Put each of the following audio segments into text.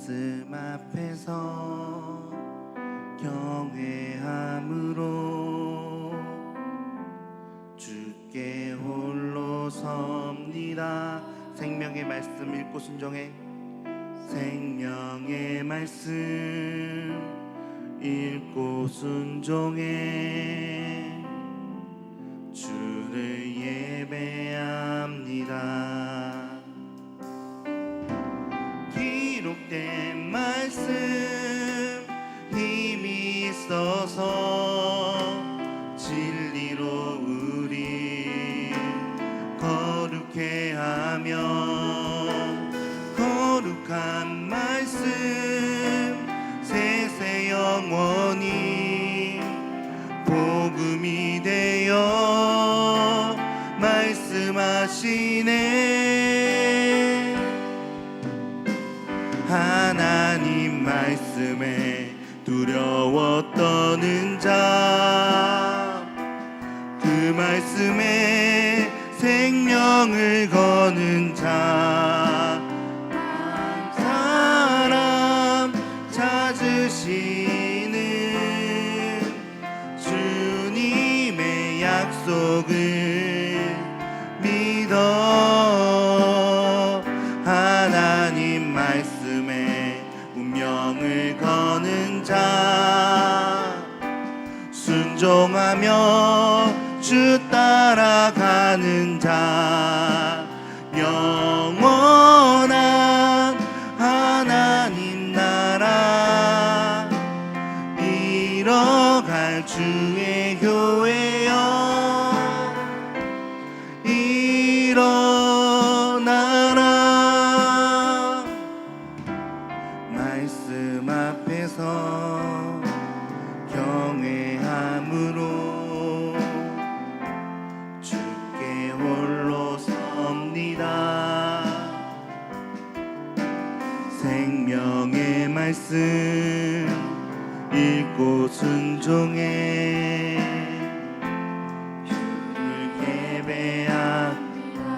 말씀 앞에서 경외함으로 주께 홀로 섭니다. 생명의 말씀 읽고 순종해. 생명의 말씀 읽고 순종해. 주를 예배합니다. 기록된 말씀 힘이 있어서 진리로 우리 거룩해 하며 거룩한 말씀 세세 영원히 복음이 되어 말씀하시네. 하나님 말씀에 두려워 떠는 자, 그 말씀에 생명을 거는 자, 한 사람 찾으시는 주님의 약속을 믿어. 하나님 말씀에 운명을 거는 자, 순종하며 주 따라가는 자, 영원한 하나님 나라 이뤄갈 주의 교회여 일어나라. 말씀 앞에서 경외함으로 주께 홀로 섭니다. 생명의 말씀 읽고 순종해. 주를 예배합니다.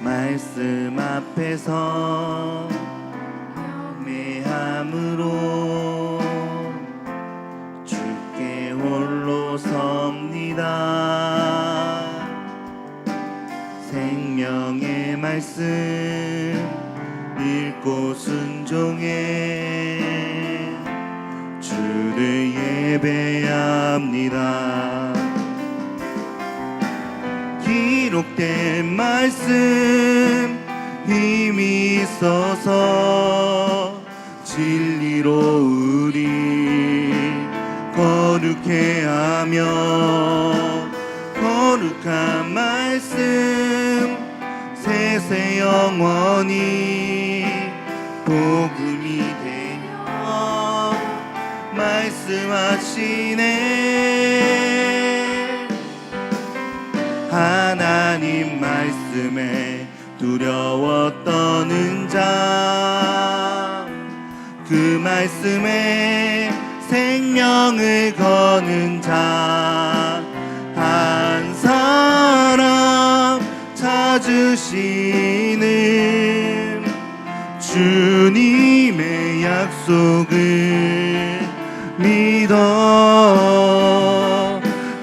말씀 앞에서 경외함으로 주께 홀로 섭니다. 생명의 말씀 읽고 순종해. 주를 예배합니다. 기록된 말씀 힘이 있어서 진리로 우리 거룩해 하며 거룩한 말씀 세세 영원히 복음이 되어 말씀하시네. 하나님 말씀에 두려워 떠는 자, 그 말씀에 생명을 거는 자, 한 사람 찾으시는 주님의 약속을 믿어.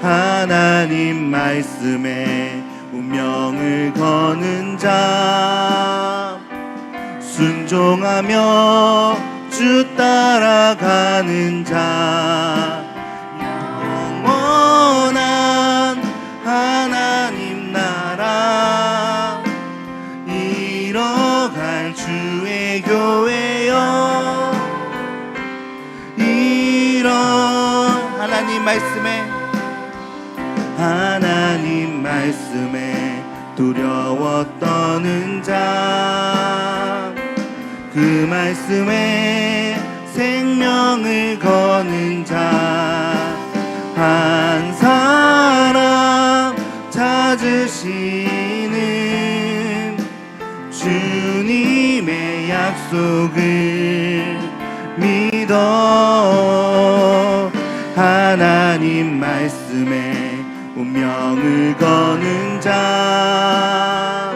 하나님 말씀에 운명을 거는 자, 순종하며 주 따라가는 자, 영원한 하나님 나라 이뤄갈 주의 교회여 하나님 말씀에 두려워 떠는 자, 그 말씀에 생명을 거는 자, 한 사람 찾으시는 주님의 약속을 믿어. 하나님 말씀에 운명을 거는 자,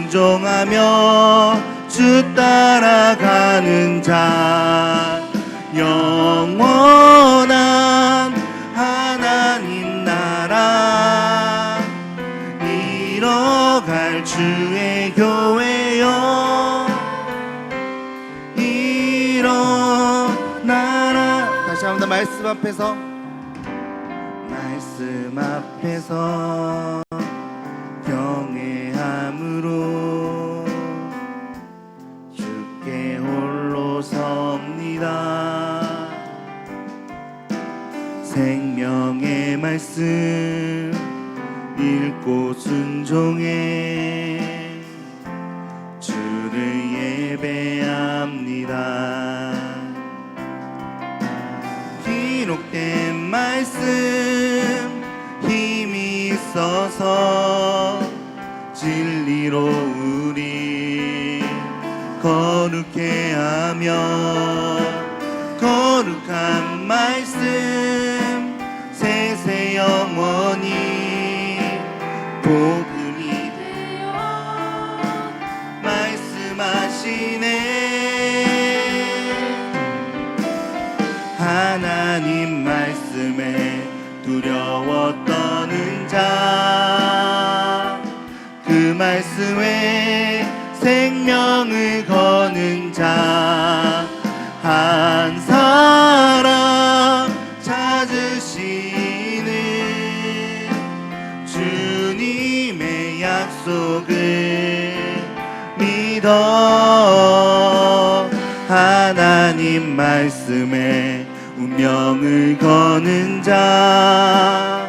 순종하며 주 따라가는 자 영원한 하나님 나라 이뤄갈 주의 교회여 일어나라. 다시 한번 더 말씀 앞에서 경외함으로 주께 홀로 섭니다. 생명의 말씀 읽고 순종해 주를 예배합니다. 기록된 말씀 힘이 있어서 진리로 우리 거룩해 하며 거룩한 말씀 세세 영원히 복음이 되어 말씀하시네. 하나님 말씀에 두려워 떠는 자 그 말씀에 생명을 거는 자 한 사람 찾으시는 주님의 약속을 믿어 하나님 말씀에 운명을 거는 자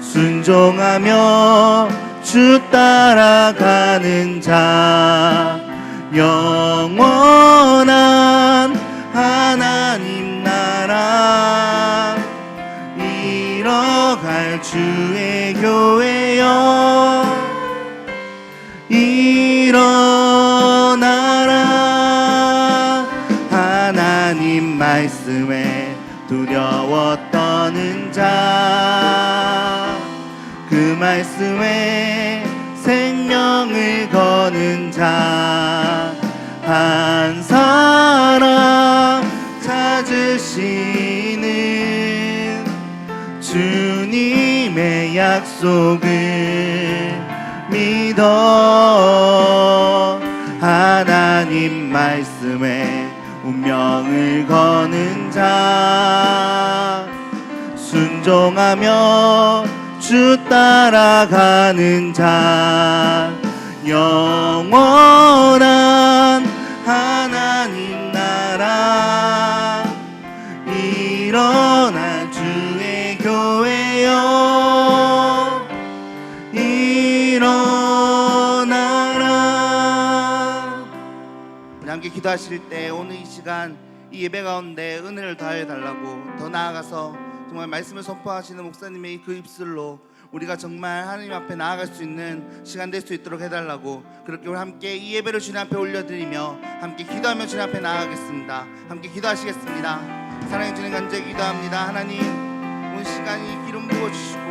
순종하며 주 따라가는 자 영원한 하나님 나라 이뤄갈 주의 교회여 일어나라. 하나님 말씀에 두려워 떠는 자 그 말씀에 생명을 거는 자 한 사람 찾으시는 주님의 약속을 믿어 하나님 말씀에 운명을 거는 자 순종하며 주 따라가는 자 영원한 하나님 나라 일어나 주의 교회여 일어나라. 함께 기도하실 때 오늘 이 시간 이 예배 가운데 은혜를 더하여 달라고 더 나아가서 정말 말씀을 선포하시는 목사님의 그 입술로 우리가 정말 하나님 앞에 나아갈 수 있는 시간 될 수 있도록 해달라고 그렇게 우리 함께 이 예배를 주님 앞에 올려드리며 함께 기도하며 주님 앞에 나아가겠습니다. 함께 기도하시겠습니다. 사랑해 주님 간절히 기도합니다. 하나님 오늘 시간이 기름 부어주시고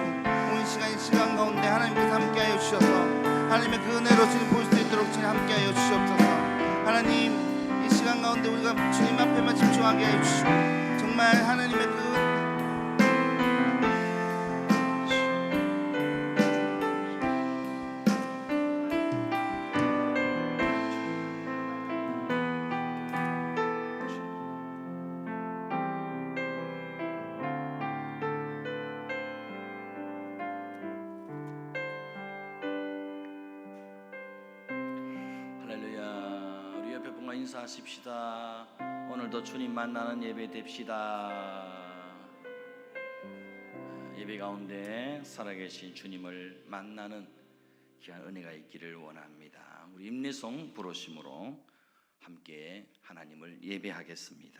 오늘 시간 가운데 하나님께서 함께하여 주셔서 하나님의 그 은혜로 주님 볼 수 있도록 주님 함께하여 주시옵소서. 하나님 이 시간 가운데 우리가 주님 앞에만 집중하게 하여 주시고 정말 하나님의 그 인사하십시다. 오늘도 주님 만나는 예배 됩시다. 예배 가운데 살아계신 주님을 만나는 귀한 은혜가 있기를 원합니다. 우리 임내송 부르심으로 함께 하나님을 예배하겠습니다.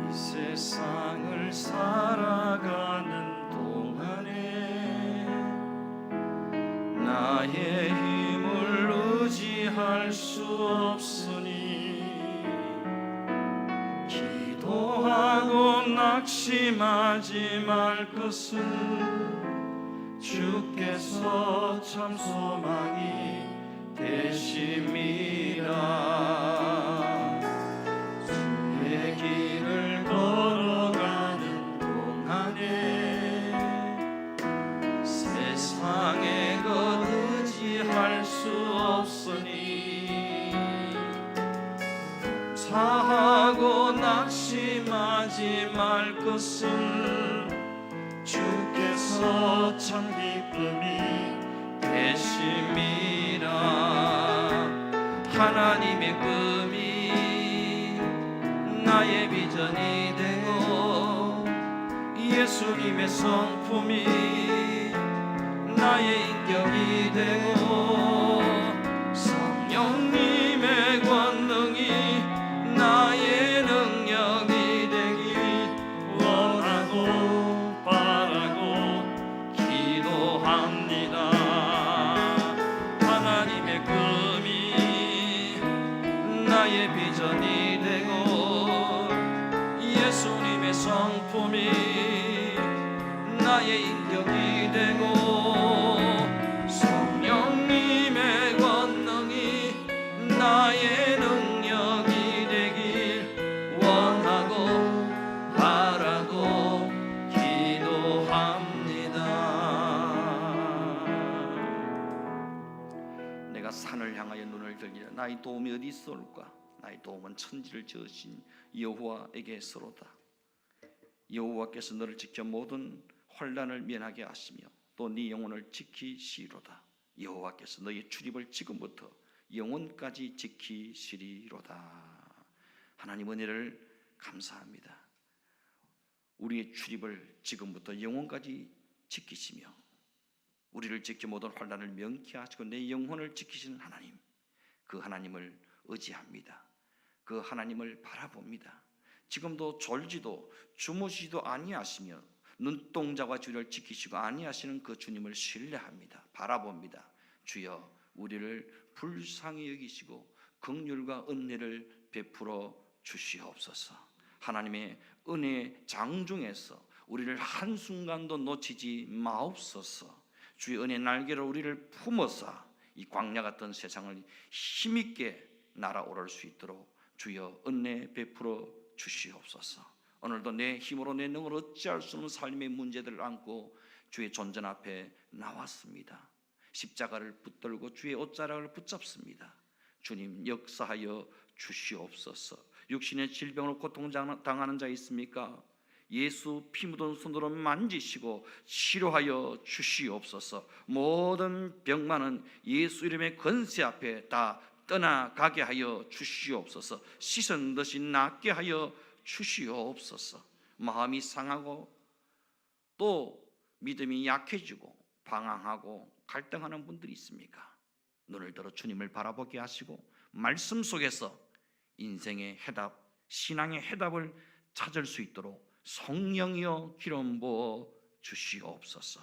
이 세상을 살아가는 나의 힘을 의지할 수 없으니 기도하고 나 낙심하지 말 것을 주께서 참 소망이 되심이라. 주의 길을 걸어가는 동안에 세상에 것 의지할 수 없으니 사하고 낙심하지 말 것을 주께서 참 기쁨이 되심이라. 하나님의 꿈이 나의 비전이 되고 예수님의 성품이 나의 인격이 되고 성령님의 권능이 나의 능력이 되길 원하고 바라고 기도합니다. 하나님의 꿈이 나의 비전이 되고 예수님의 성품이 나의 인격이 되고 성령님의 권능이 나의 능력이 되길 원하고 바라고 기도합니다. 내가 산을 향하여 눈을 들리라. 나의 도움이 어디 있을까? 나의 도움은 천지를 지으신 여호와에게서로다. 여호와께서 너를 지켜 모든 환난을 면하게 하시며 또 네 영혼을 지키시로다. 여호와께서 너의 출입을 지금부터 영원까지 지키시리로다. 하나님 은혜를 감사합니다. 우리의 출입을 지금부터 영원까지 지키시며 우리를 지켜 모든 환난을 명쾌하시고 내 영혼을 지키시는 하나님, 그 하나님을 의지합니다. 그 하나님을 바라봅니다. 지금도 졸지도 주무시지도 아니하시며 눈동자와 주를 지키시고 아니하시는 그 주님을 신뢰합니다. 바라봅니다. 주여 우리를 불쌍히 여기시고 긍휼과 은혜를 베풀어 주시옵소서. 하나님의 은혜의 장중에서 우리를 한순간도 놓치지 마옵소서. 주의 은혜 날개로 우리를 품어서 이 광야 같은 세상을 힘있게 날아오를 수 있도록 주여 은혜 베풀어 주시옵소서. 오늘도 내 힘으로 내 능으로 어찌할 수 없는 삶의 문제들을 안고 주의 존전 앞에 나왔습니다. 십자가를 붙들고 주의 옷자락을 붙잡습니다. 주님 역사하여 주시옵소서. 육신의 질병으로 고통당하는 자 있습니까? 예수 피 묻은 손으로 만지시고 치료하여 주시옵소서. 모든 병만은 예수 이름의 권세 앞에 다 떠나가게 하여 주시옵소서. 씻은 듯이 낫게 하여 주시옵소서. 마음이 상하고 또 믿음이 약해지고 방황하고 갈등하는 분들이 있습니까? 눈을 들어 주님을 바라보게 하시고 말씀 속에서 인생의 해답, 신앙의 해답을 찾을 수 있도록 성령이여 기름 부어 주시옵소서.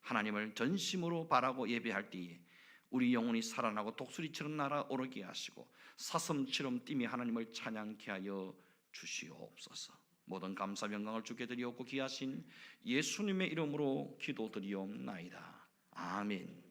하나님을 전심으로 바라고 예배할 때에 우리 영혼이 살아나고 독수리처럼 날아오르게 하시고 사슴처럼 뛰며 하나님을 찬양케 하여 주시옵소서. 모든 감사 영광을 주께 드리옵고 귀하신 예수님의 이름으로 기도드리옵나이다. 아멘.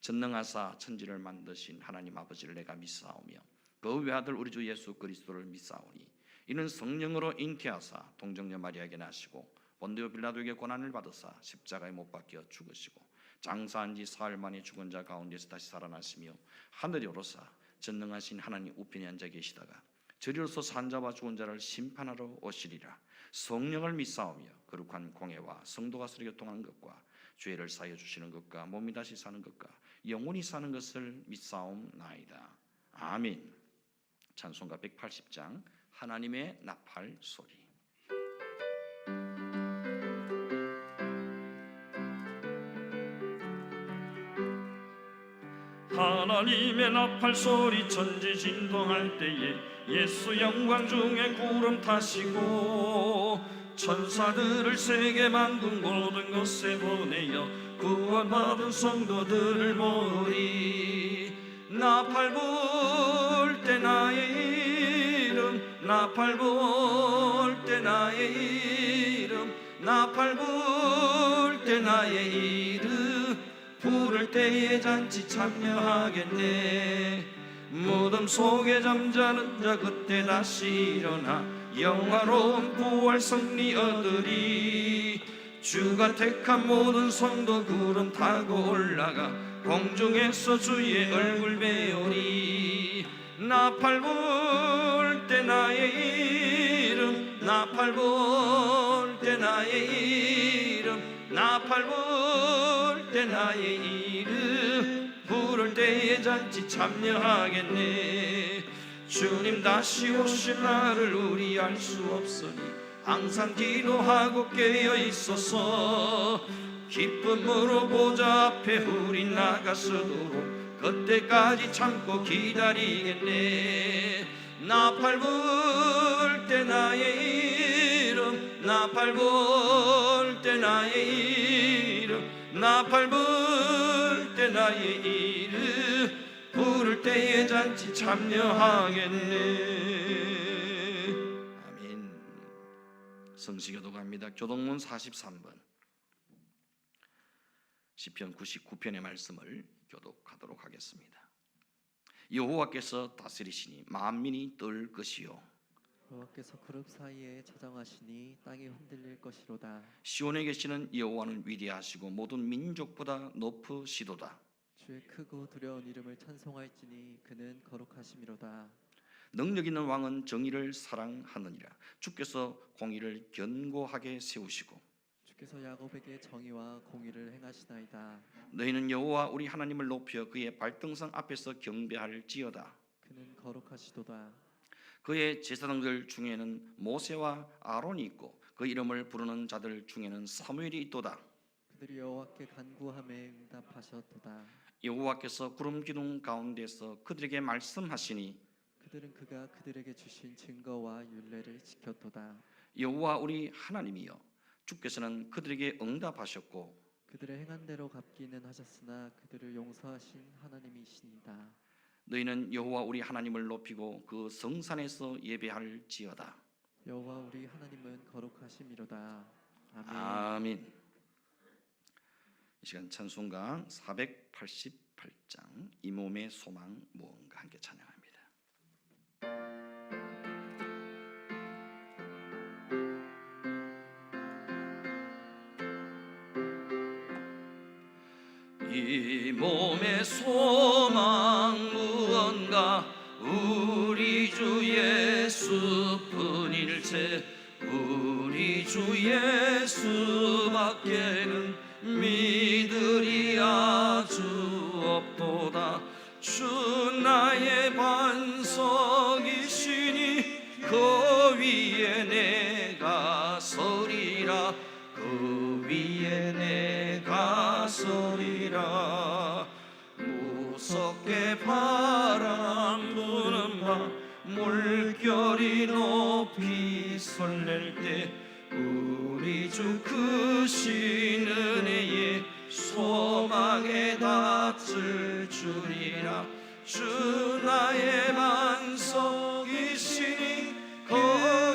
전능하사 천지를 만드신 하나님 아버지를 내가 믿사오며 그 외아들 우리 주 예수 그리스도를 믿사오니 이는 성령으로 잉태하사 동정녀 마리아에게 나시고 본디오 빌라도에게 고난을 받으사 십자가에 못 박혀 죽으시고 장사한 지 사흘 만에 죽은 자 가운데서 다시 살아나시며 하늘에 오르사 전능하신 하나님 우편에 앉아 계시다가 저리로서 산자와 죽은 자를 심판하러 오시리라. 성령을 믿사오며 거룩한 공회와 성도가 서로 교통하는 것과 죄를 사하여 주시는 것과 몸이 다시 사는 것과 영원히 사는 것을 믿사옵나이다. 아멘. 찬송가 180장 하나님의 나팔 소리. 하나님의 나팔 소리 천지 진동할 때에 예수 영광 중에 구름 타시고 천사들을 세계 만국 모든 곳에 보내어 구원받은 성도들을 모으리. 나팔 불 때 나의 이름 나팔 불 때 나의 이름 나팔 불 때 나의 이름 부를 때에 잔치 참여하겠네. 무덤 속에 잠자는 자 그때 다시 일어나 영화로운 부활 승리 얻으리. 주가 택한 모든 성도 구름 타고 올라가 공중에서 주의 얼굴 배우리. 나팔 불 때 나의 이름 나팔 불 때 나의 이름 나팔 불 때 나의 이름 부를 때에 잔치 참여하겠네. 주님 다시 오실 날을 우리 알 수 없으니 항상 기도하고 깨어 있어서 기쁨으로 보좌 앞에 우리 나가서도록 그때까지 참고 기다리겠네. 나팔 불 때 나의 이름 나팔 불 때 나의 이름 나팔 불 때 나의 이름 부를 때에 잔치 참여하겠네. 아멘. 성시교도 갑니다. 교동문 43번 시편 99편의 말씀을 교독하도록 하겠습니다. 여호와께서 다스리시니 만민이 떨 것이요 여호와께서 그룹 사이에 자정하시니 땅이 흔들릴 것이로다. 시온에 계시는 여호와는 위대하시고 모든 민족보다 높으시도다. 주의 크고 두려운 이름을 찬송할지니 그는 거룩하심이로다. 능력 있는 왕은 정의를 사랑하느니라. 주께서 공의를 견고하게 세우시고 주께서 야곱에게 정의와 공의를 행하시나이다. 너희는 여호와 우리 하나님을 높여 그의 발등상 앞에서 경배할지어다. 그는 거룩하시도다. 그의 제사장들 중에는 모세와 아론이 있고 그 이름을 부르는 자들 중에는 사무엘이 있도다. 그들이 여호와께 간구함에 응답하셨도다. 여호와께서 구름 기둥 가운데서 그들에게 말씀하시니 그들은 그가 그들에게 주신 증거와 율례를 지켰도다. 여호와 우리 하나님이여 주께서는 그들에게 응답하셨고 그들의 행한 대로 갚기는 하셨으나 그들을 용서하신 하나님이시니다. 너희는 여호와 우리 하나님을 높이고 그 성산에서 예배할지어다. 여호와 우리 하나님은 거룩하심이로다. 아멘. 아멘. 이 시간 찬송가 488장 이 몸의 소망 무언가 함께 찬양합니다. 이 몸의 소망 무언가 우리 주 예수뿐일세. 우리 주 예수밖에는 믿으리 아주 없도다. 주 나의 반석이시니 그 위에 내가 서리라. 그 위에 내가 서리라. 무섭게 바람 부는 밤 물결이 높이 설렐 때 우리 주 크신 은혜에 소망에 닿을 줄이라. 주 나의 반석이시니 그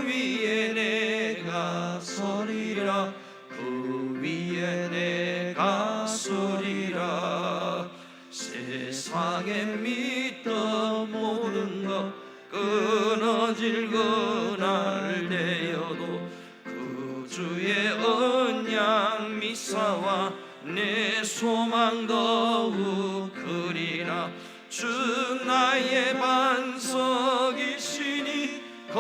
위에 내가 서리라. 그 위에 내가 서리라. 세상에 믿던 모든 것 끊어질 그날 되어도 그 주의 언약 미사와 내 소망 더욱 크리라. 주 나의 반석이시니 그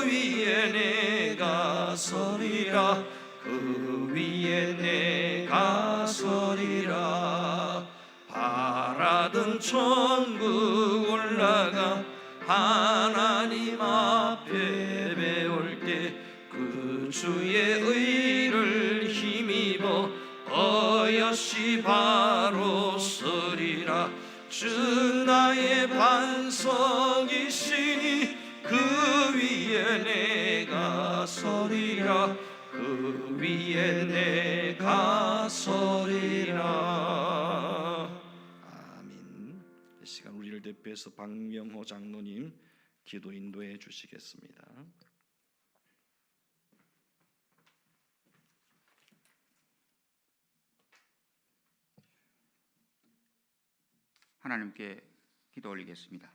위에 내가 서리라. 그 위에 내가 서리라. 바라던 천국 올라가 하나님 앞에 배울 때 그 주의 의를 힘입어 어여시 바로 서리라. 주 나의 반석이시니 그 위에 내가 서리라. 그 위에 내가 서리라. 아멘. 이 시간 우리를 대표해서 박명호 장로님 기도 인도해 주시겠습니다. 하나님께 기도 올리겠습니다.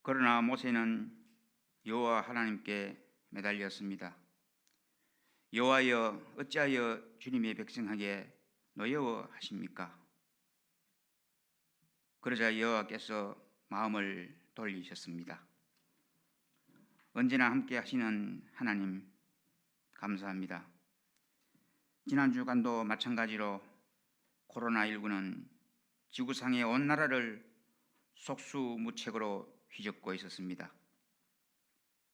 그러나 모세는 여호와 하나님께 매달렸습니다. 여호와여, 어찌하여 주님의 백성에게 노여워하십니까? 그러자 여호와께서 마음을 돌리셨습니다. 언제나 함께 하시는 하나님 감사합니다. 지난 주간도 마찬가지로 코로나19는 지구상의 온 나라를 속수무책으로 휘젓고 있었습니다.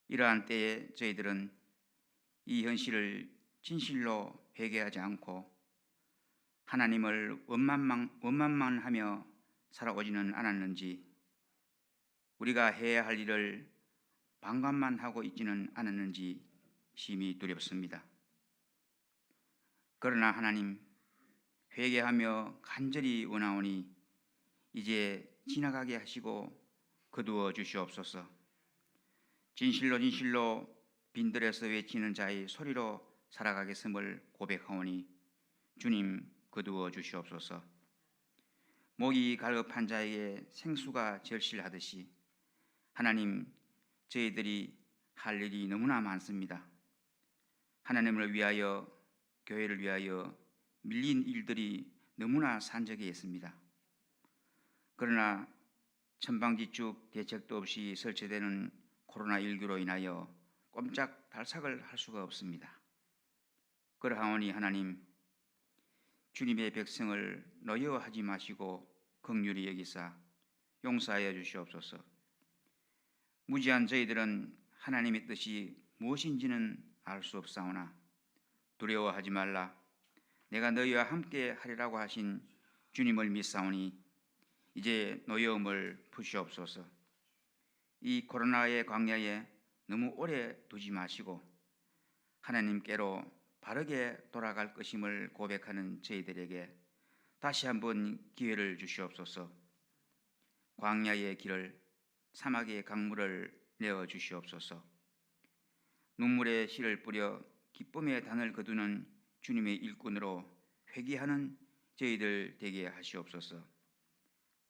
이러한 때에 저희들은 이 현실을 진실로 회개하지 않고 하나님을 원망만 하며 살아오지는 않았는지, 우리가 해야 할 일을 방관만 하고 있지는 않았는지 심히 두렵습니다. 그러나 하나님, 회개하며 간절히 원하오니 이제 지나가게 하시고 거두어 주시옵소서. 진실로 진실로 빈들에서 외치는 자의 소리로 살아가겠음을 고백하오니 주님 거두어 주시옵소서. 목이 갈급한 자에게 생수가 절실하듯이 하나님, 저희들이 할 일이 너무나 많습니다. 하나님을 위하여, 교회를 위하여 밀린 일들이 너무나 산적해 있습니다. 그러나 천방지축 대책도 없이 설치되는 코로나19로 인하여 꼼짝달싹을 할 수가 없습니다. 그러하오니 하나님, 주님의 백성을 노여워하지 마시고 긍휼히 여기사 용서하여 주시옵소서. 무지한 저희들은 하나님의 뜻이 무엇인지는 알 수 없사오나 두려워하지 말라, 내가 너희와 함께 하리라고 하신 주님을 믿사오니 이제 노여움을 푸시옵소서. 이 코로나의 광야에 너무 오래 두지 마시고 하나님께로 바르게 돌아갈 것임을 고백하는 저희들에게 다시 한번 기회를 주시옵소서. 광야의 길을, 사막의 강물을 내어 주시옵소서. 눈물의 씨를 뿌려 기쁨의 단을 거두는 주님의 일꾼으로 회개하는 저희들 되게 하시옵소서.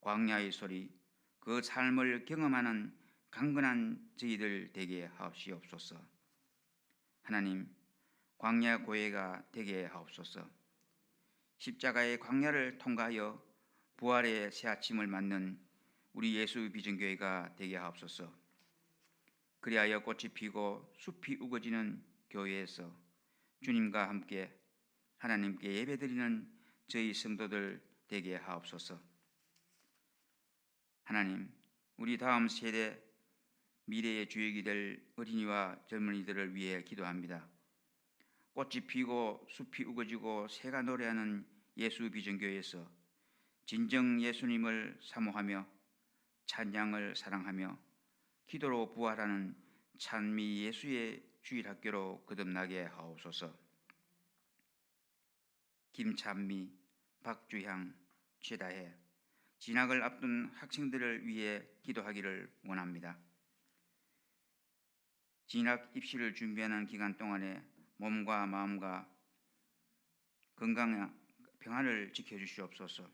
광야의 소리, 그 삶을 경험하는 강건한 저희들 되게 하옵시옵소서. 하나님, 광야 고해가 되게 하옵소서. 십자가의 광야를 통과하여 부활의 새 아침을 맞는 우리 예수 비전교회가 되게 하옵소서. 그리하여 꽃이 피고 숲이 우거지는 교회에서 주님과 함께 하나님께 예배드리는 저희 성도들 되게 하옵소서. 하나님, 우리 다음 세대 미래의 주역이 될 어린이와 젊은이들을 위해 기도합니다. 꽃이 피고 숲이 우거지고 새가 노래하는 예수 비전교회에서 진정 예수님을 사모하며 찬양을 사랑하며 기도로 부활하는 찬미 예수의 주일학교로 거듭나게 하옵소서. 김찬미, 박주향, 최다혜, 진학을 앞둔 학생들을 위해 기도하기를 원합니다. 진학 입시를 준비하는 기간 동안에 몸과 마음과 건강 평안을 지켜주시옵소서.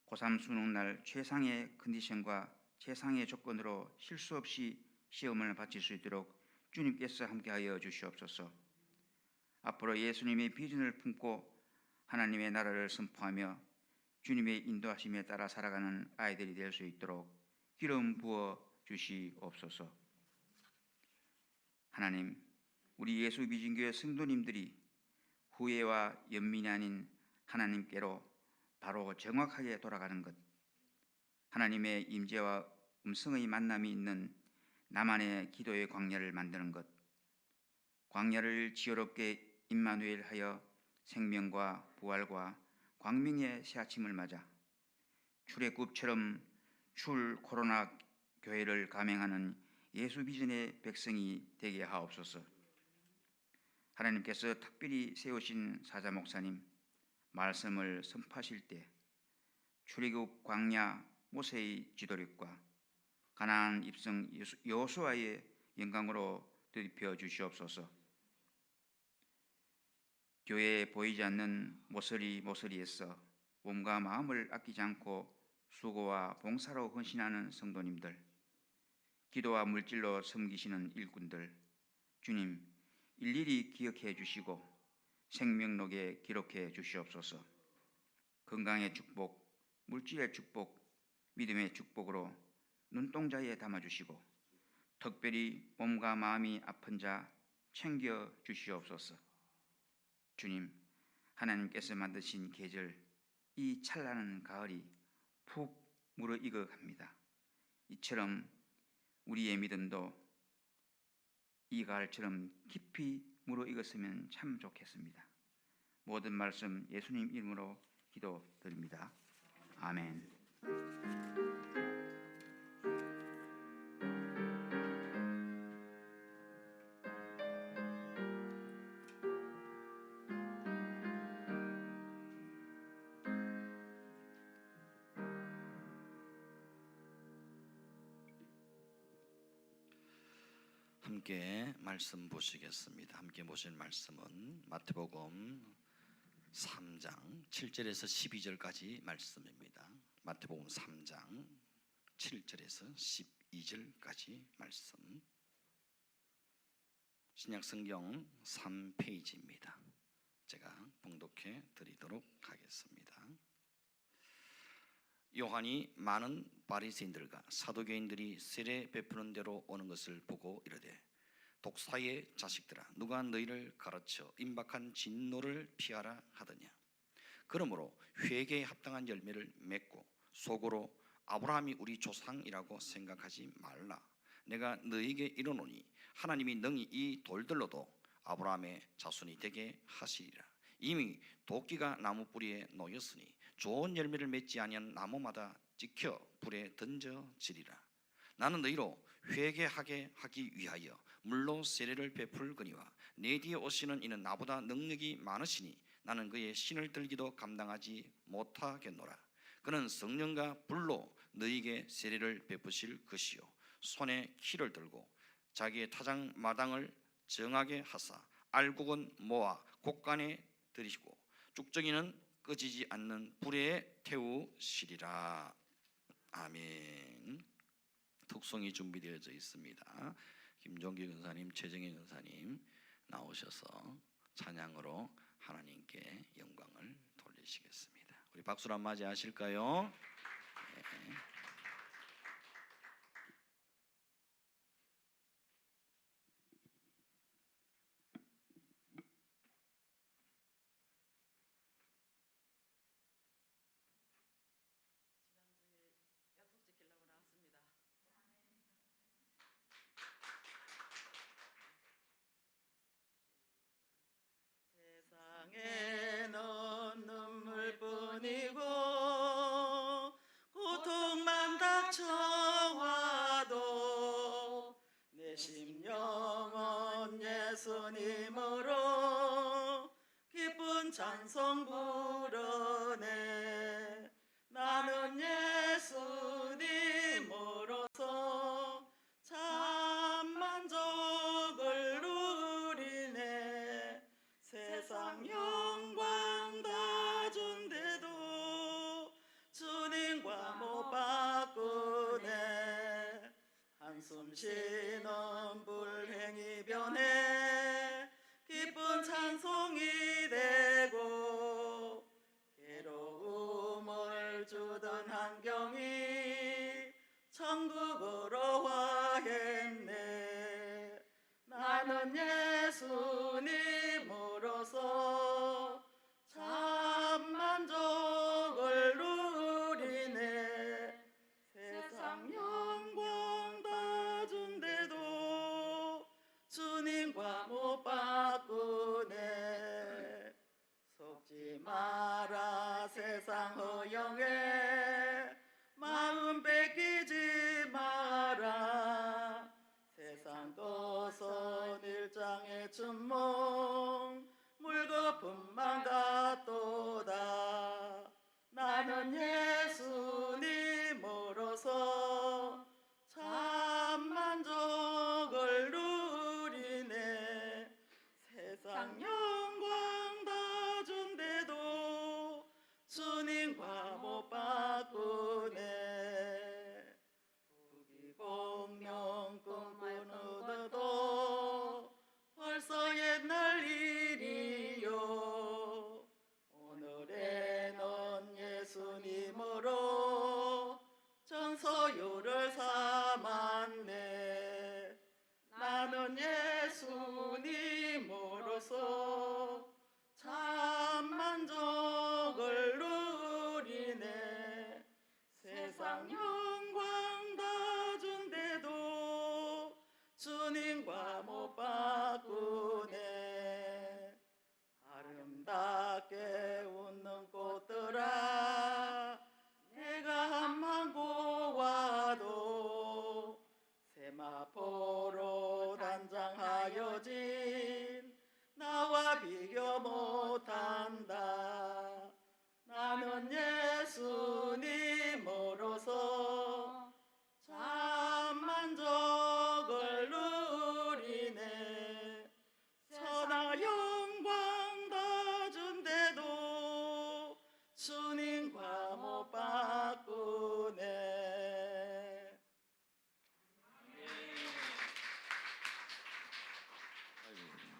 고3 수능날 최상의 컨디션과 최상의 조건으로 실수 없이 시험을 마칠 수 있도록 주님께서 함께하여 주시옵소서. 앞으로 예수님의 비전을 품고 하나님의 나라를 선포하며 주님의 인도하심에 따라 살아가는 아이들이 될 수 있도록 기름 부어 주시옵소서. 하나님, 우리 예수 비전교회 성도님들이 후회와 연민이 아닌 하나님께로 바로 정확하게 돌아가는 것, 하나님의 임재와 음성의 만남이 있는 나만의 기도의 광야를 만드는 것, 광야를 지혜롭게 임마누엘하여 생명과 부활과 광명의 새 아침을 맞아 출애굽처럼 출 코로나 교회를 감행하는 예수 비전의 백성이 되게 하옵소서. 하나님께서 특별히 세우신 사자 목사님 말씀을 선포하실 때 출애굽 광야 모세의 지도력과 가나안 입성 여호수아의 영광으로 되돌려 주시옵소서. 교회에 보이지 않는 모서리에서 몸과 마음을 아끼지 않고 수고와 봉사로 헌신하는 성도님들, 기도와 물질로 섬기시는 일꾼들, 주님 일일이 기억해 주시고 생명록에 기록해 주시옵소서. 건강의 축복, 물질의 축복, 믿음의 축복으로 눈동자에 담아주시고 특별히 몸과 마음이 아픈 자 챙겨 주시옵소서. 주님, 하나님께서 만드신 계절, 이 찬란한 가을이 푹 무르익어 갑니다. 이처럼 우리의 믿음도 이 가을처럼 깊이 무르익었으면 참 좋겠습니다. 모든 말씀 예수님 이름으로 기도드립니다. 아멘. 함께 말씀 보시겠습니다. 함께 보실 말씀은 마태복음 3장 7절에서 12절까지 말씀입니다. 마태복음 3장 7절에서 12절까지 말씀. 신약성경 3페이지입니다. 제가 봉독해 드리도록 하겠습니다. 요한이 많은 바리새인들과 사두개인들이 세례 베푸는 대로 오는 것을 보고 이르되, 독사의 자식들아, 누가 너희를 가르쳐 임박한 진노를 피하라 하더냐. 그러므로 회개에 합당한 열매를 맺고 속으로 아브라함이 우리 조상이라고 생각하지 말라. 내가 너희에게 이르노니 하나님이 능히 이 돌들로도 아브라함의 자손이 되게 하시리라. 이미 도끼가 나무 뿌리에 놓였으니 좋은 열매를 맺지 아니한 나무마다 찍혀 불에 던져지리라. 나는 너희로 회개하게 하기 위하여 물로 세례를 베풀거니와 내 뒤에 오시는 이는 나보다 능력이 많으시니 나는 그의 신을 들기도 감당하지 못하겠노라. 그는 성령과 불로 너희에게 세례를 베푸실 것이요 손에 키를 들고 자기의 타작 마당을 정하게 하사 알곡은 모아 곡간에 들이시고 쭉정이는 꺼지지 않는 불에 태우시리라. 아멘. 특송이 준비되어져 있습니다. 김종기 권사님, 최정희 권사님 나오셔서 찬양으로 하나님께 영광을 돌리시겠습니다. 우리 박수로 한번 맞이하실까요? 네. 세상에는 눈물뿐이고 고통만 닥쳐와도 내 심령은 예수님으로 기쁜 찬송 부르네. 나는 예수님으로서 참 만족을 누리네. 세상 영광 다 준대도 주님과 못 바꾸네. 한숨 쉬는 불행이 변해 기쁜 찬송이 되고 괴로움을 주던 환경이 천국으로 화했네. 나는 예수님으로서 참 만족을 누리네. 세상 영광 다 준대도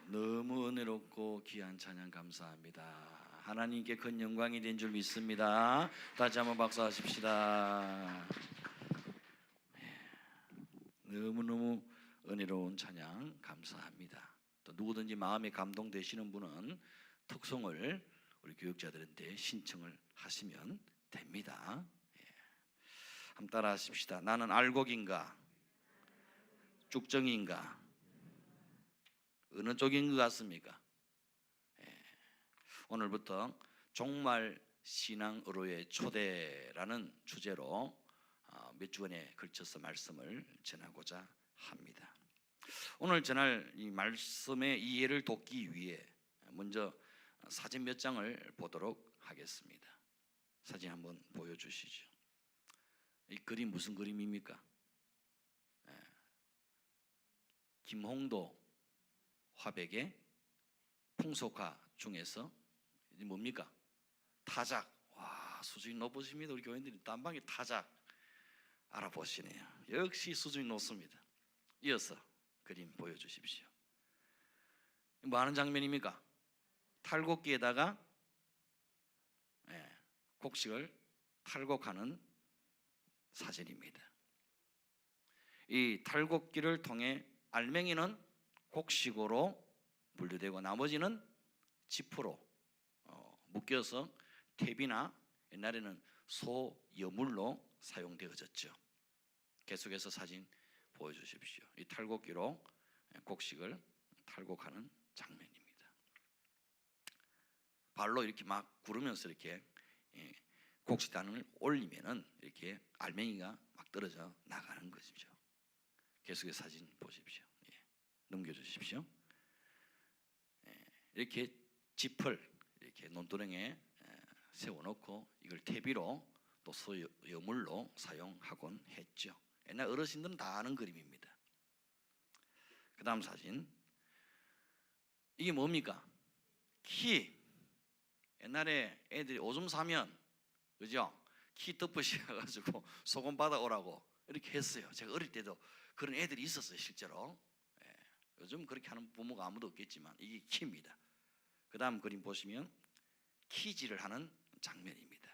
너무 은혜롭고 귀한 찬양 감사합니다. 하나님께 큰 영광이 된 줄 믿습니다. 다시 한번 박수하십시다. 너무너무 은혜로운 찬양 감사합니다. 또 누구든지 마음에 감동되시는 분은 특송을 우리 교육자들한테 신청을 하시면 됩니다. 한번 따라 하십시다. 나는 알곡인가 쭉정이인가 어느 쪽인 것 같습니까? 오늘부터 종말 신앙으로의 초대라는 주제로 몇 주간에 걸쳐서 말씀을 전하고자 합니다. 오늘 전할 이 말씀의 이해를 돕기 위해 먼저 사진 몇 장을 보도록 하겠습니다. 사진 한번 보여주시죠. 이 그림 무슨 그림입니까? 김홍도 화백의 풍속화 중에서 이 뭡니까? 타작. 와, 수준이 높으십니다. 우리 교인들이 딴방에 타작 알아보시네요. 역시 수준이 높습니다. 이어서 그림 보여주십시오. 뭐 하는 장면입니까? 탈곡기에다가 곡식을 탈곡하는 사진입니다. 이 탈곡기를 통해 알맹이는 곡식으로 분류되고 나머지는 지프로 묶여서 탭이나 옛날에는 소 여물로 사용되어졌죠. 계속해서 사진 보여주십시오. 이 탈곡기로 곡식을 탈곡하는 장면입니다. 발로 이렇게 막 구르면서 이렇게 곡식단을 올리면은 이렇게 알맹이가 막 떨어져 나가는 것이죠. 계속해서 사진 보십시오. 넘겨주십시오. 이렇게 짚을 이렇게 논두렁에 세워놓고 이걸 퇴비로 또 소여물로 사용하곤 했죠. 옛날 어르신들은 다 아는 그림입니다. 그 다음 사진. 이게 뭡니까? 키. 옛날에 애들이 오줌 싸면 그죠? 키 덮으셔가지고 소금 받아오라고 이렇게 했어요. 제가 어릴 때도 그런 애들이 있었어요, 실제로. 요즘 그렇게 하는 부모가 아무도 없겠지만 이게 키입니다. 그 다음 그림 보시면 키질을 하는 장면입니다.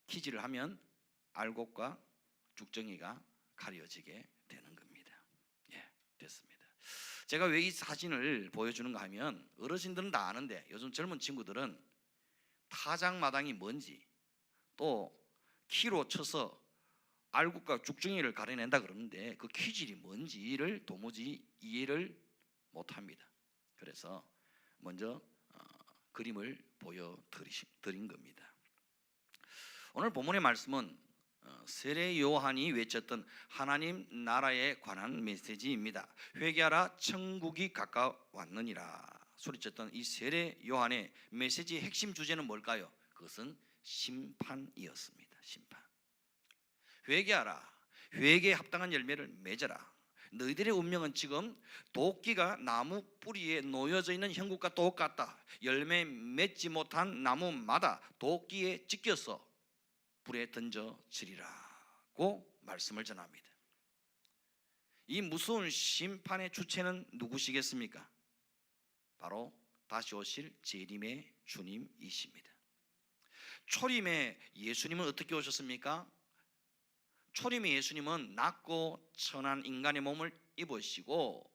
키질을 하면 알곡과 죽정이가 가려지게 되는 겁니다. 됐습니다. 제가 왜 이 사진을 보여주는가 하면 어르신들은 다 아는데 요즘 젊은 친구들은 타작마당이 뭔지 또 키로 쳐서 알곡과 죽정이를 가려낸다 그러는데 그 키질이 뭔지를 도무지 이해를 못합니다. 그래서 먼저 그림을 보여드린 겁니다. 오늘 본문의 말씀은 세례 요한이 외쳤던 하나님 나라에 관한 메시지입니다. 회개하라 천국이 가까웠느니라 소리쳤던 이 세례 요한의 메시지의 핵심 주제는 뭘까요? 그것은 심판이었습니다. 심판. 회개하라. 회개에 합당한 열매를 맺어라. 너희들의 운명은 지금 도끼가 나무 뿌리에 놓여져 있는 형국과 똑같다. 열매 맺지 못한 나무마다 도끼에 찢겨서 불에 던져지리라고 말씀을 전합니다. 이 무서운 심판의 주체는 누구시겠습니까? 바로 다시 오실 재림의 주님이십니다. 초림에 예수님은 어떻게 오셨습니까? 초림의 예수님은 낮고 천한 인간의 몸을 입으시고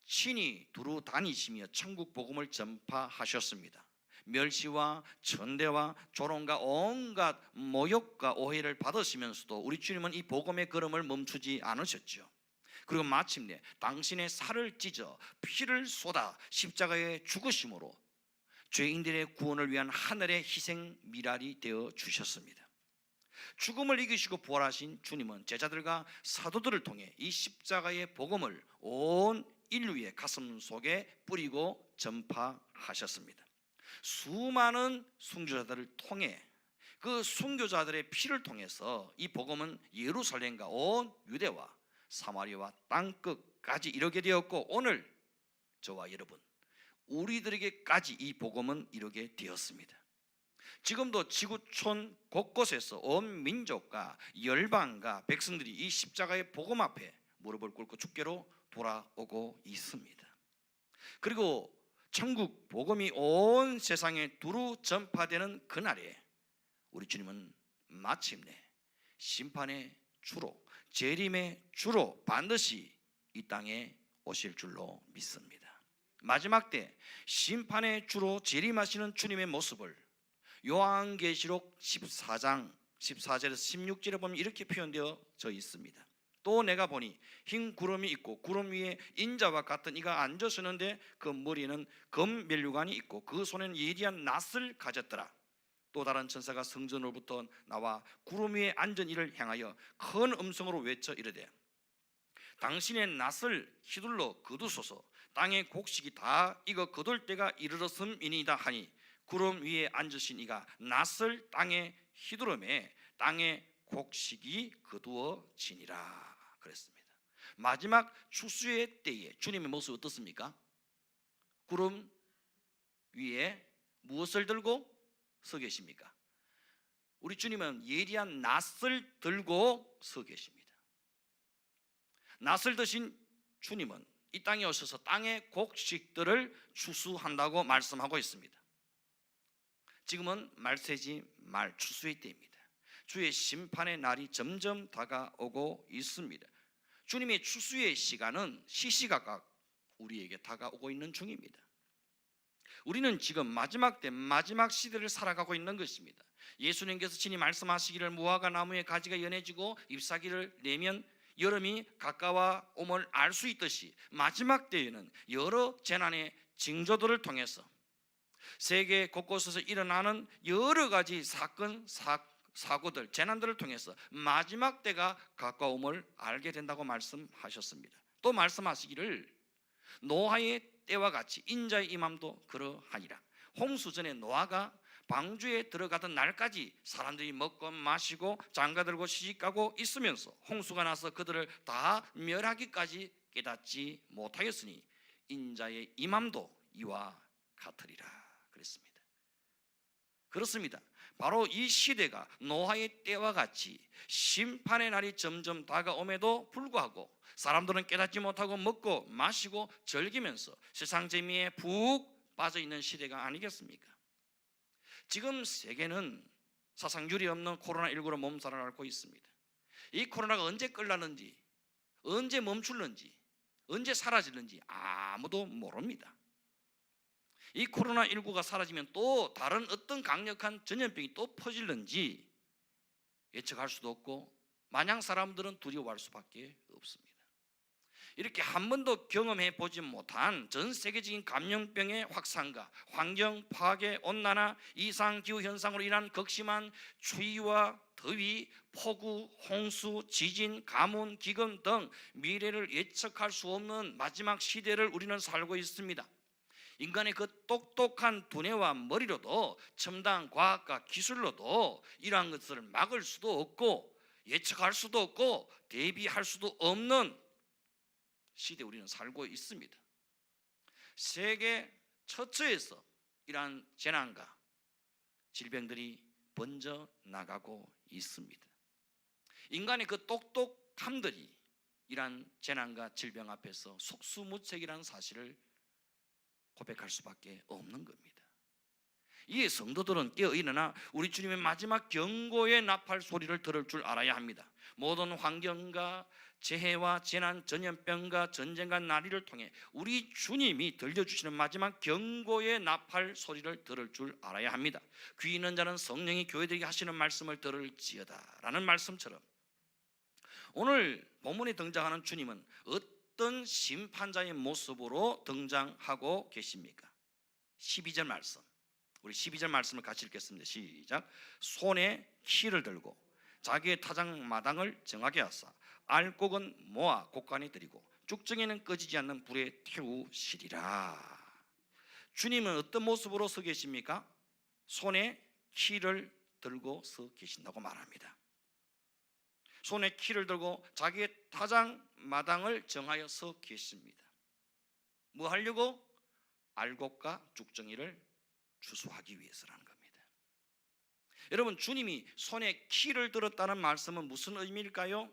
친히 두루 다니시며 천국 복음을 전파하셨습니다. 멸시와 천대와 조롱과 온갖 모욕과 오해를 받으시면서도 우리 주님은 이 복음의 걸음을 멈추지 않으셨죠. 그리고 마침내 당신의 살을 찢어 피를 쏟아 십자가에 죽으심으로 죄인들의 구원을 위한 하늘의 희생 미랄이 되어 주셨습니다. 죽음을 이기시고 부활하신 주님은 제자들과 사도들을 통해 이 십자가의 복음을 온 인류의 가슴 속에 뿌리고 전파하셨습니다. 수많은 순교자들을 통해 그 순교자들의 피를 통해서 이 복음은 예루살렘과 온 유대와 사마리아와 땅끝까지 이르게 되었고 오늘 저와 여러분 우리들에게까지 이 복음은 이르게 되었습니다. 지금도 지구촌 곳곳에서 온 민족과 열방과 백성들이 이 십자가의 복음 앞에 무릎을 꿇고 주께로 돌아오고 있습니다. 그리고 천국 복음이 온 세상에 두루 전파되는 그날에 우리 주님은 마침내 심판의 주로, 재림의 주로 반드시 이 땅에 오실 줄로 믿습니다. 마지막 때 심판의 주로 재림하시는 주님의 모습을 요한계시록 14장 14절에서 16절에 보면 이렇게 표현되어져 있습니다. 또 내가 보니 흰 구름이 있고 구름 위에 인자와 같은 이가 앉으셨는데 그 머리에는 금 면류관이 있고 그 손에는 예리한 낫을 가졌더라. 또 다른 천사가 성전으로부터 나와 구름 위에 앉은 이를 향하여 큰 음성으로 외쳐 이르되 당신의 낫을 휘둘러 거두소서. 땅의 곡식이 다 익어 거둘 때가 이르렀음이니이다 하니 구름 위에 앉으신 이가 낫을 땅에 휘두르매 땅의 곡식이 거두어지니라 그랬습니다. 마지막 추수의 때에 주님의 모습이 어떻습니까? 구름 위에 무엇을 들고 서 계십니까? 우리 주님은 예리한 낫을 들고 서 계십니다. 낫을 드신 주님은 이 땅에 오셔서 땅의 곡식들을 추수한다고 말씀하고 있습니다. 지금은 말세지 말 추수의 때입니다. 주의 심판의 날이 점점 다가오고 있습니다. 주님의 추수의 시간은 시시각각 우리에게 다가오고 있는 중입니다. 우리는 지금 마지막 때 마지막 시대를 살아가고 있는 것입니다. 예수님께서 친히 말씀하시기를 무화과 나무의 가지가 연해지고 잎사귀를 내면 여름이 가까워옴을 알 수 있듯이 마지막 때에는 여러 재난의 징조들을 통해서 세계 곳곳에서 일어나는 여러 가지 사건, 사고들, 재난들을 통해서 마지막 때가 가까움을 알게 된다고 말씀하셨습니다. 또 말씀하시기를 노아의 때와 같이 인자의 임함도 그러하니라. 홍수 전에 노아가 방주에 들어가던 날까지 사람들이 먹고 마시고 장가들고 시집가고 있으면서 홍수가 나서 그들을 다 멸하기까지 깨닫지 못하였으니 인자의 임함도 이와 같으리라 그랬습니다. 그렇습니다. 바로 이 시대가 노아의 때와 같이 심판의 날이 점점 다가옴에도 불구하고 사람들은 깨닫지 못하고 먹고 마시고 즐기면서 세상 재미에 푹 빠져있는 시대가 아니겠습니까? 지금 세계는 사상 유례 없는 코로나19로 몸살을 앓고 있습니다. 이 코로나가 언제 끝나는지, 언제 멈출는지, 언제 사라지는지 아무도 모릅니다. 이 코로나19가 사라지면 또 다른 어떤 강력한 전염병이 또 퍼질는지 예측할 수도 없고 마냥 사람들은 두려워할 수밖에 없습니다. 이렇게 한 번도 경험해 보지 못한 전 세계적인 감염병의 확산과 환경 파괴, 온난화, 이상 기후 현상으로 인한 극심한 추위와 더위, 폭우, 홍수, 지진, 가뭄, 기근 등 미래를 예측할 수 없는 마지막 시대를 우리는 살고 있습니다. 인간의 그 똑똑한 두뇌와 머리로도 첨단 과학과 기술로도 이러한 것을 막을 수도 없고 예측할 수도 없고 대비할 수도 없는 시대에 우리는 살고 있습니다. 세계 처처에서 이러한 재난과 질병들이 번져 나가고 있습니다. 인간의 그 똑똑함들이 이러한 재난과 질병 앞에서 속수무책이라는 사실을 고백할 수밖에 없는 겁니다. 이에 성도들은 깨어 일어나 우리 주님의 마지막 경고의 나팔 소리를 들을 줄 알아야 합니다. 모든 환경과 재해와 재난, 전염병과 전쟁과 난리를 통해 우리 주님이 들려주시는 마지막 경고의 나팔 소리를 들을 줄 알아야 합니다. 귀 있는 자는 성령이 교회들에게 하시는 말씀을 들을지어다 라는 말씀처럼 오늘 본문에 등장하는 주님은 어떤 심판자의 모습으로 등장하고 계십니까? 12절 말씀, 우리 12절 말씀을 같이 읽겠습니다. 시작. 손에 키를 들고 자기의 타작마당을 정하게 하사 알곡은 모아 곡간에 들이고 쭉정이는 꺼지지 않는 불에 태우시리라. 주님은 어떤 모습으로 서 계십니까? 손에 키를 들고 서 계신다고 말합니다. 손에 키를 들고 자기의 타작마당을 정하여 서 계십니다. 뭐 하려고? 알곡과 쭉정이를 추수하기 위해서라는 겁니다. 여러분, 주님이 손에 키를 들었다는 말씀은 무슨 의미일까요?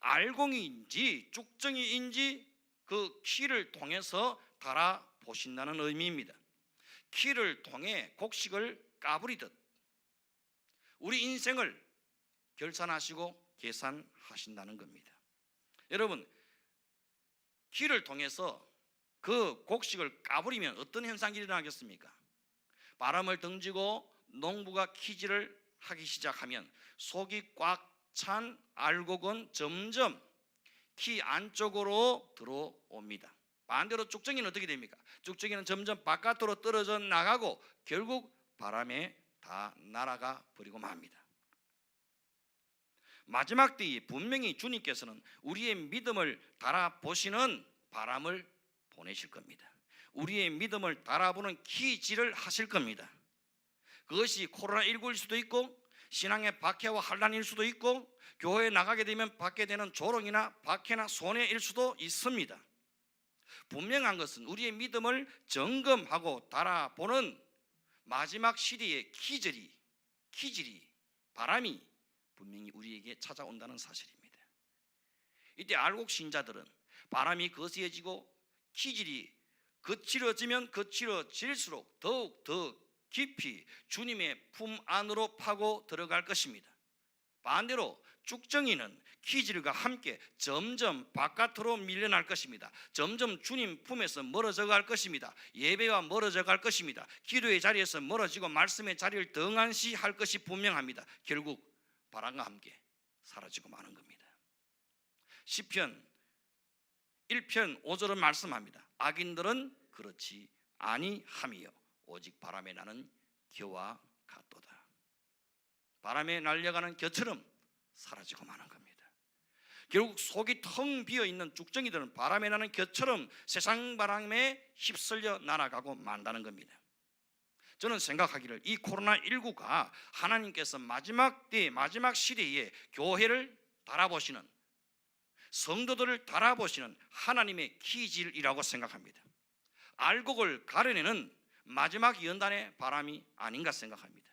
알곡인지 쭉정이인지 그 키를 통해서 달아보신다는 의미입니다. 키를 통해 곡식을 까부리듯 우리 인생을 결산하시고 계산하신다는 겁니다. 여러분, 키를 통해서 그 곡식을 까부리면 어떤 현상이 일어나겠습니까? 바람을 던지고 농부가 키질을 하기 시작하면 속이 꽉 찬 알곡은 점점 키 안쪽으로 들어옵니다. 반대로 쭉정이는 어떻게 됩니까? 쭉정이는 점점 바깥으로 떨어져 나가고 결국 바람에 다 날아가 버리고 맙니다. 마지막 때에 분명히 주님께서는 우리의 믿음을 달아보시는 바람을 보내실 겁니다. 우리의 믿음을 달아보는 기질을 하실 겁니다. 그것이 코로나19일 수도 있고 신앙의 박해와 환란일 수도 있고 교회에 나가게 되면 받게 되는 조롱이나 박해나 손해일 수도 있습니다. 분명한 것은 우리의 믿음을 점검하고 달아보는 마지막 시대의 기질이 바람이 분명히 우리에게 찾아온다는 사실입니다. 이때 알곡 신자들은 바람이 거세지고 기질이 거칠어지면 거칠어질수록 더욱 더 깊이 주님의 품 안으로 파고 들어갈 것입니다. 반대로 쭉정이는 기질과 함께 점점 바깥으로 밀려날 것입니다. 점점 주님 품에서 멀어져 갈 것입니다. 예배와 멀어져 갈 것입니다. 기도의 자리에서 멀어지고 말씀의 자리를 등한시할 것이 분명합니다. 결국 바람과 함께 사라지고 마는 겁니다. 시편 1편 5절은 말씀합니다. 악인들은 그렇지 아니함이요 오직 바람에 나는 겨와 같도다. 바람에 날려가는 겨처럼 사라지고 마는 겁니다. 결국 속이 텅 비어있는 쭉정이들은 바람에 나는 겨처럼 세상 바람에 휩쓸려 날아가고 만다는 겁니다. 저는 생각하기를 이 코로나19가 하나님께서 마지막 때 마지막 시대에 교회를 달아보시는 성도들을 달아보시는 하나님의 기질이라고 생각합니다. 알곡을 가려내는 마지막 연단의 바람이 아닌가 생각합니다.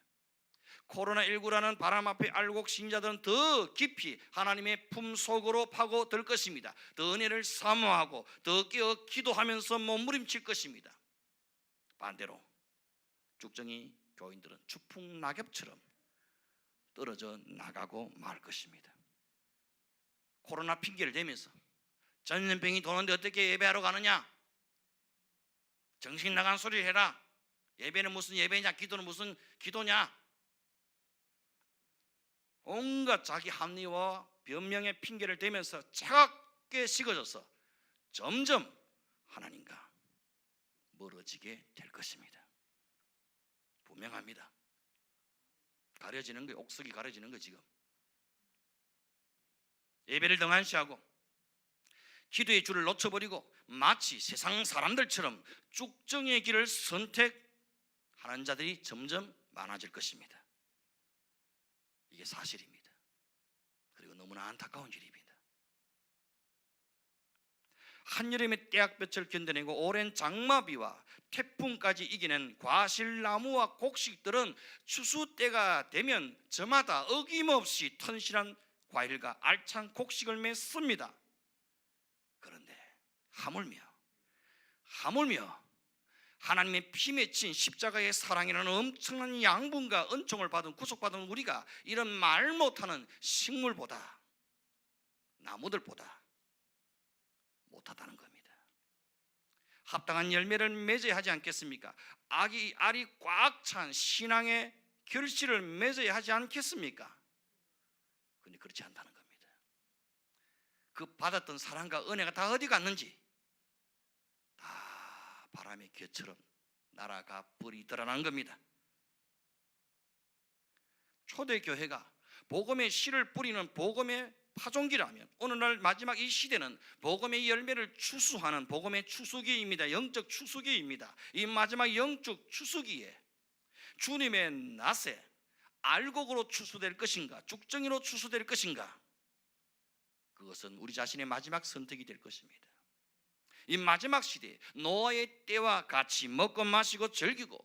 코로나19라는 바람 앞에 알곡 신자들은 더 깊이 하나님의 품 속으로 파고들 것입니다. 더 은혜를 사모하고 더 깨어 기도하면서 몸부림칠 것입니다. 반대로 쭉정이 교인들은 추풍 낙엽처럼 떨어져 나가고 말 것입니다. 코로나 핑계를 대면서 전염병이 도는데 어떻게 예배하러 가느냐? 정신 나간 소리를 해라. 예배는 무슨 예배냐? 기도는 무슨 기도냐? 온갖 자기 합리와 변명의 핑계를 대면서 차갑게 식어져서 점점 하나님과 멀어지게 될 것입니다. 분명합니다. 가려지는 거예요. 옥석이 가려지는 거예요. 지금 예배를 등한시하고 기도의 줄을 놓쳐버리고 마치 세상 사람들처럼 쭉정의 길을 선택하는 자들이 점점 많아질 것입니다. 이게 사실입니다. 그리고 너무나 안타까운 일입니다. 한여름의 떼약볕을 견뎌내고 오랜 장마비와 태풍까지 이기는 과실나무와 곡식들은 추수 때가 되면 저마다 어김없이 튼실한 과일과 알찬 곡식을 맺습니다. 그런데 하물며 하나님의 피 맺힌 십자가의 사랑이라는 엄청난 양분과 은총을 받은 구속받은 우리가 이런 말 못하는 식물보다 나무들보다 못하다는 겁니다. 합당한 열매를 맺어야 하지 않겠습니까? 알이 꽉 찬 신앙의 결실을 맺어야 하지 않겠습니까? 그런데 그렇지 않다는 겁니다. 그 받았던 사랑과 은혜가 다 어디 갔는지 다 바람의 겨처럼 날아가 버리더라는 겁니다. 초대교회가 복음의 씨를 뿌리는 복음의 파종기라면 오늘날 마지막 이 시대는 복음의 열매를 추수하는 복음의 추수기입니다. 영적 추수기입니다. 이 마지막 영적 추수기에 주님의 낫에 알곡으로 추수될 것인가 쭉정이로 추수될 것인가, 그것은 우리 자신의 마지막 선택이 될 것입니다. 이 마지막 시대에 노아의 때와 같이 먹고 마시고 즐기고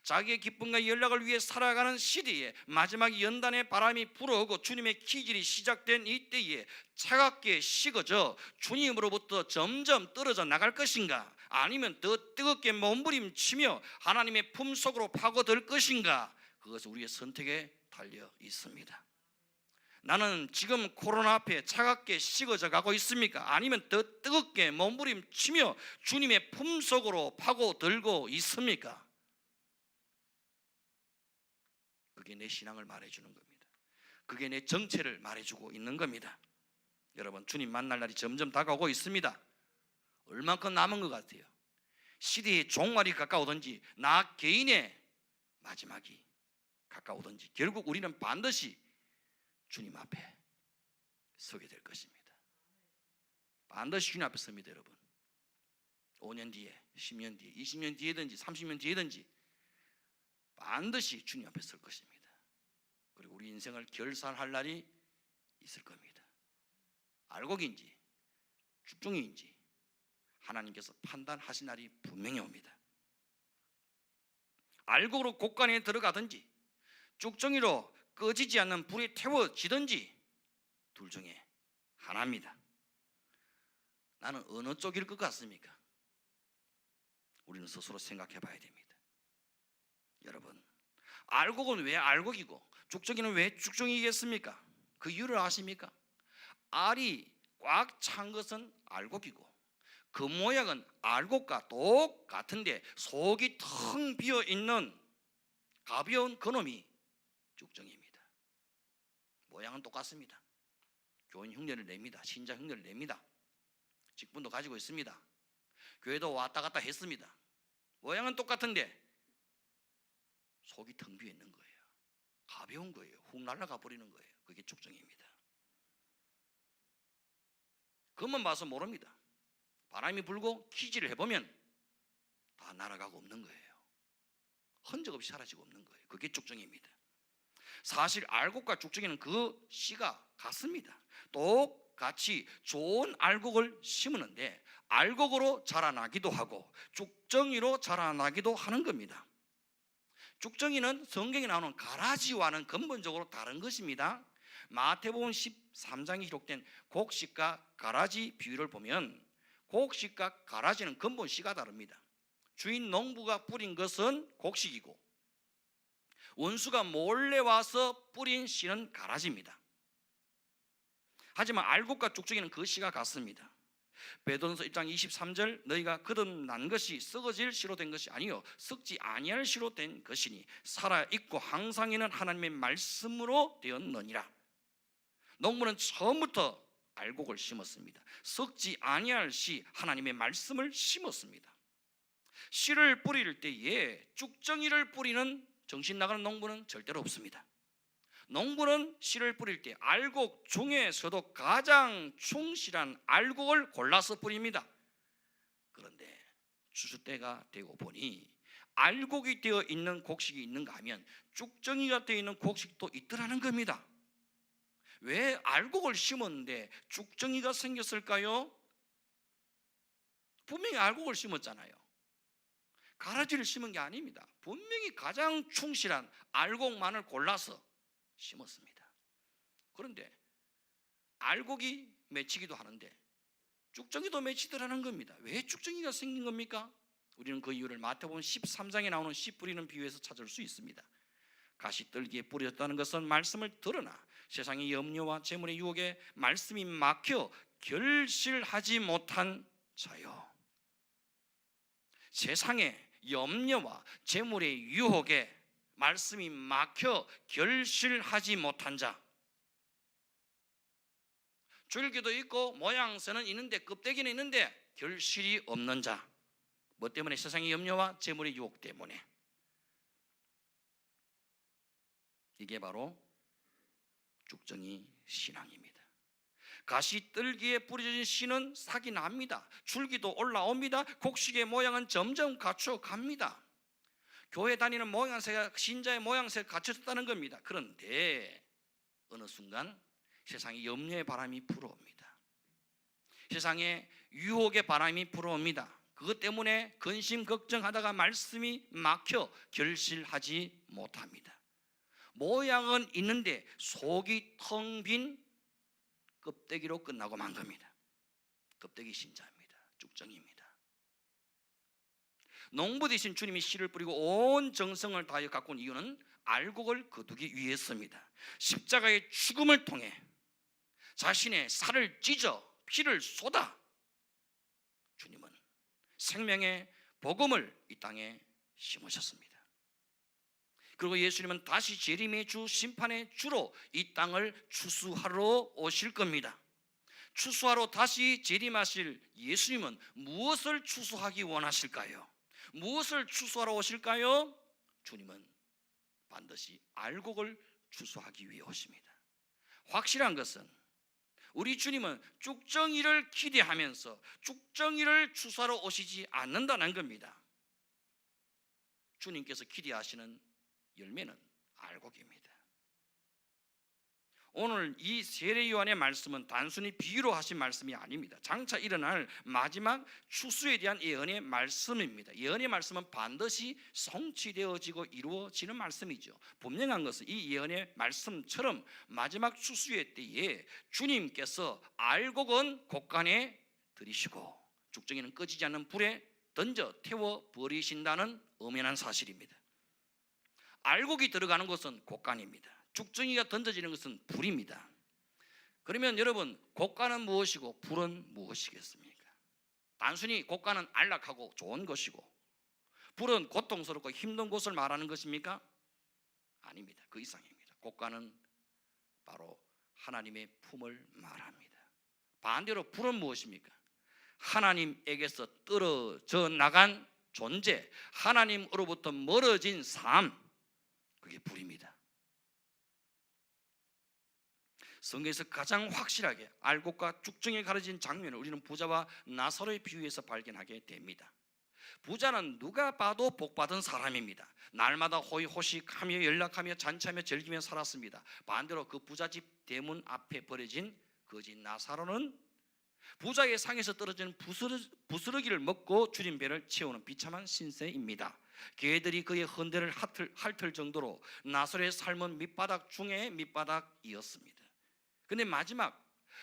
자기의 기쁨과 연락을 위해 살아가는 시대에 마지막 연단의 바람이 불어오고 주님의 기질이 시작된 이때에 차갑게 식어져 주님으로부터 점점 떨어져 나갈 것인가, 아니면 더 뜨겁게 몸부림치며 하나님의 품속으로 파고들 것인가, 그것은 우리의 선택에 달려 있습니다. 나는 지금 코로나 앞에 차갑게 식어져 가고 있습니까? 아니면 더 뜨겁게 몸부림치며 주님의 품속으로 파고들고 있습니까? 그게 내 신앙을 말해주는 겁니다. 그게 내 정체를 말해주고 있는 겁니다. 여러분, 주님 만날 날이 점점 다가오고 있습니다. 얼만큼 남은 것 같아요? 시대의 종말이 가까우든지 나 개인의 마지막이 가까우든지 결국 우리는 반드시 주님 앞에 서게 될 것입니다. 반드시 주님 앞에 섭니다. 여러분, 5년 뒤에, 10년 뒤에, 20년 뒤에든지 30년 뒤에든지 반드시 주님 앞에 설 것입니다. 그리고 우리 인생을 결산할 날이 있을 겁니다. 알곡인지 죽종이인지 하나님께서 판단하신 날이 분명히 옵니다. 알곡으로 곳간에 들어가든지 쭉정이로 꺼지지 않는 불에 태워지든지 둘 중에 하나입니다. 나는 어느 쪽일 것 같습니까? 우리는 스스로 생각해 봐야 됩니다. 여러분, 알곡은 왜 알곡이고 쭉정이는 왜 쭉정이겠습니까? 그 이유를 아십니까? 알이 꽉 찬 것은 알곡이고 그 모양은 알곡과 똑같은데 속이 텅 비어있는 가벼운 그놈이 쭉정이입니다. 모양은 똑같습니다. 교인 흉내를 냅니다. 신자 흉내를 냅니다. 직분도 가지고 있습니다. 교회도 왔다 갔다 했습니다. 모양은 똑같은데 속이 텅 비어 있는 거예요. 가벼운 거예요. 훅 날아가 버리는 거예요. 그게 쭉정이입니다. 그것만 봐서 모릅니다. 바람이 불고 키질을 해보면 다 날아가고 없는 거예요. 흔적 없이 사라지고 없는 거예요. 그게 쭉정이입니다. 사실 알곡과 쭉정이는 그 씨가 같습니다. 똑같이 좋은 알곡을 심으는데 알곡으로 자라나기도 하고 쭉정이로 자라나기도 하는 겁니다. 쭉정이는 성경에 나오는 가라지와는 근본적으로 다른 것입니다. 마태복음 13장에 기록된 곡식과 가라지 비유를 보면 곡식과 가라지는 근본 씨가 다릅니다. 주인 농부가 뿌린 것은 곡식이고 원수가 몰래 와서 뿌린 씨는 가라지입니다. 하지만 알곡과 쭉정이는 그 씨가 같습니다. 베드로전서 1장 23절 너희가 거듭난 것이 썩어질 씨로 된 것이 아니요 썩지 아니할 씨로 된 것이니 살아있고 항상 있는 하나님의 말씀으로 되었느니라. 농부는 처음부터 알곡을 심었습니다. 썩지 아니할 씨 하나님의 말씀을 심었습니다. 씨를 뿌릴 때에 쭉정이를 뿌리는 정신 나가는 농부는 절대로 없습니다. 농부는 씨를 뿌릴 때 알곡 중에서도 가장 충실한 알곡을 골라서 뿌립니다. 그런데 추수 때가 되고 보니 알곡이 되어 있는 곡식이 있는가 하면 쭉정이가 되어 있는 곡식도 있더라는 겁니다. 왜 알곡을 심었는데 쭉정이가 생겼을까요? 분명히 알곡을 심었잖아요. 가라지를 심은 게 아닙니다. 분명히 가장 충실한 알곡만을 골라서 심었습니다. 그런데 알곡이 맺히기도 하는데 쭉정이도 맺히더라는 겁니다. 왜 쭉정이가 생긴 겁니까? 우리는 그 이유를 마태복음 13장에 나오는 씨 뿌리는 비유에서 찾을 수 있습니다. 가시떨기에 뿌려졌다는 것은 말씀을 들으나 세상의 염려와 재물의 유혹에 말씀이 막혀 결실하지 못한 자요. 세상의 염려와 재물의 유혹에 말씀이 막혀 결실하지 못한 자. 줄기도 있고 모양새는 있는데 껍데기는 있는데 결실이 없는 자. 뭐 때문에? 세상의 염려와 재물의 유혹 때문에. 이게 바로 쭉정이 신앙입니다. 가시떨기에 뿌려진 씨는 싹이 납니다. 줄기도 올라옵니다. 곡식의 모양은 점점 갖춰갑니다. 교회 다니는 모양새가 신자의 모양새가 갖춰졌다는 겁니다. 그런데 어느 순간 세상에 염려의 바람이 불어옵니다. 세상에 유혹의 바람이 불어옵니다. 그것 때문에 근심 걱정하다가 말씀이 막혀 결실하지 못합니다. 모양은 있는데 속이 텅 빈 껍데기로 끝나고 만 겁니다. 껍데기 신자입니다. 쭉정입니다. 농부 되신 주님이 씨를 뿌리고 온 정성을 다하여 갖고 온 이유는 알곡을 거두기 위해서입니다. 십자가의 죽음을 통해 자신의 살을 찢어 피를 쏟아 주님은 생명의 복음을 이 땅에 심으셨습니다. 그리고 예수님은 다시 재림의 주, 심판의 주로 이 땅을 추수하러 오실 겁니다. 추수하러 다시 재림하실 예수님은 무엇을 추수하기 원하실까요? 무엇을 추수하러 오실까요? 주님은 반드시 알곡을 추수하기 위해 오십니다. 확실한 것은 우리 주님은 쭉정이를 기대하면서 쭉정이를 추수하러 오시지 않는다는 겁니다. 주님께서 기대하시는 열매는 알곡입니다. 오늘 이 세례 요한의 말씀은 단순히 비유로 하신 말씀이 아닙니다. 장차 일어날 마지막 추수에 대한 예언의 말씀입니다. 예언의 말씀은 반드시 성취되어지고 이루어지는 말씀이죠. 분명한 것은 이 예언의 말씀처럼 마지막 추수의 때에 주님께서 알곡은 곳간에 들이시고 죽정이는 꺼지지 않는 불에 던져 태워 버리신다는 엄연한 사실입니다. 알곡이 들어가는 것은 곳간입니다. 죽정이가 던져지는 것은 불입니다. 그러면 여러분, 곡간은 무엇이고 불은 무엇이겠습니까? 단순히 곡간은 안락하고 좋은 것이고 불은 고통스럽고 힘든 곳을 말하는 것입니까? 아닙니다. 그 이상입니다. 곡간은 바로 하나님의 품을 말합니다. 반대로 불은 무엇입니까? 하나님에게서 떨어져 나간 존재, 하나님으로부터 멀어진 삶, 그게 불입니다. 성경에서 가장 확실하게 알곡과 쭉정이 가려진 장면을 우리는 부자와 나사로의 비유에서 발견하게 됩니다. 부자는 누가 봐도 복받은 사람입니다. 날마다 호의호식하며 연락하며 잔치하며 즐기며 살았습니다. 반대로 그 부자집 대문 앞에 버려진 거지 나사로는 부자의 상에서 떨어지는 부스러기를 먹고 줄인 배를 채우는 비참한 신세입니다. 개들이 그의 헌대를 핥을 정도로 나사로의 삶은 밑바닥 중에 밑바닥이었습니다. 그런데 마지막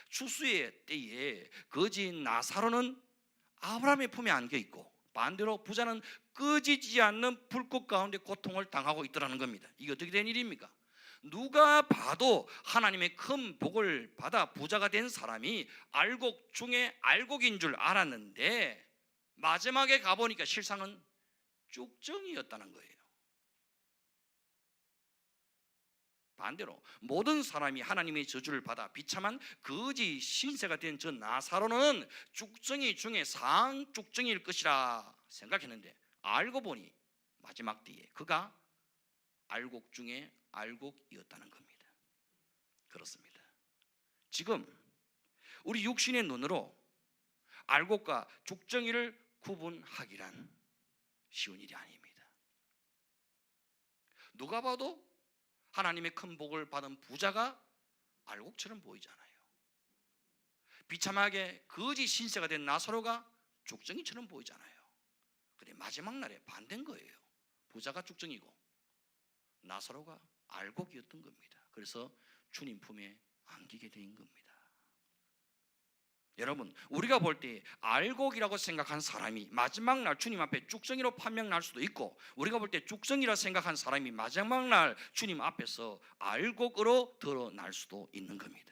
추수의 때에 거지 나사로는 아브라함의 품에 안겨 있고 반대로 부자는 꺼지지 않는 불꽃 가운데 고통을 당하고 있더라는 겁니다. 이게 어떻게 된 일입니까? 누가 봐도 하나님의 큰 복을 받아 부자가 된 사람이 알곡 중에 알곡인 줄 알았는데 마지막에 가보니까 실상은 쭉정이였다는 거예요. 반대로 모든 사람이 하나님의 저주를 받아 비참한 거지 신세가 된 저 나사로는 쭉정이 중에 상쭉정이일 것이라 생각했는데 알고 보니 마지막 뒤에 그가 알곡 중에 알곡이었다는 겁니다. 그렇습니다. 지금 우리 육신의 눈으로 알곡과 쭉정이를 구분하기란 쉬운 일이 아닙니다. 누가 봐도 하나님의 큰 복을 받은 부자가 알곡처럼 보이잖아요. 비참하게 거지 신세가 된 나사로가 쭉정이처럼 보이잖아요. 그런데 마지막 날에 반대인 거예요. 부자가 쭉정이고 나사로가 알곡이었던 겁니다. 그래서 주님 품에 안기게 된 겁니다. 여러분, 우리가 볼 때 알곡이라고 생각한 사람이 마지막 날 주님 앞에 쭉정이로 판명 날 수도 있고 우리가 볼 때 쭉정이라 생각한 사람이 마지막 날 주님 앞에서 알곡으로 드러날 수도 있는 겁니다.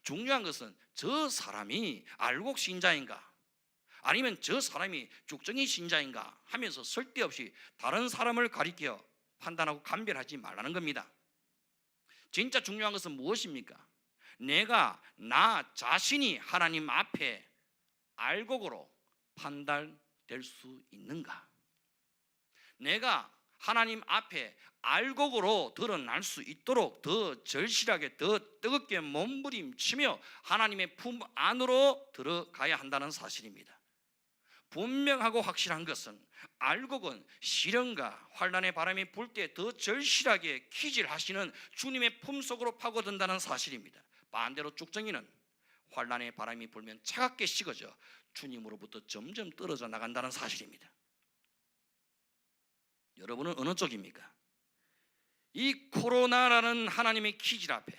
중요한 것은 저 사람이 알곡 신자인가 아니면 저 사람이 쭉정이 신자인가 하면서 쓸데없이 다른 사람을 가리켜 판단하고 감별하지 말라는 겁니다. 진짜 중요한 것은 무엇입니까? 내가 나 자신이 하나님 앞에 알곡으로 판단될 수 있는가? 내가 하나님 앞에 알곡으로 드러날 수 있도록 더 절실하게 더 뜨겁게 몸부림치며 하나님의 품 안으로 들어가야 한다는 사실입니다. 분명하고 확실한 것은 알곡은 시련과 환난의 바람이 불 때 더 절실하게 기질하시는 주님의 품 속으로 파고든다는 사실입니다. 반대로 쭉정이는 환란의 바람이 불면 차갑게 식어져 주님으로부터 점점 떨어져 나간다는 사실입니다. 여러분은 어느 쪽입니까? 이 코로나라는 하나님의 기질 앞에,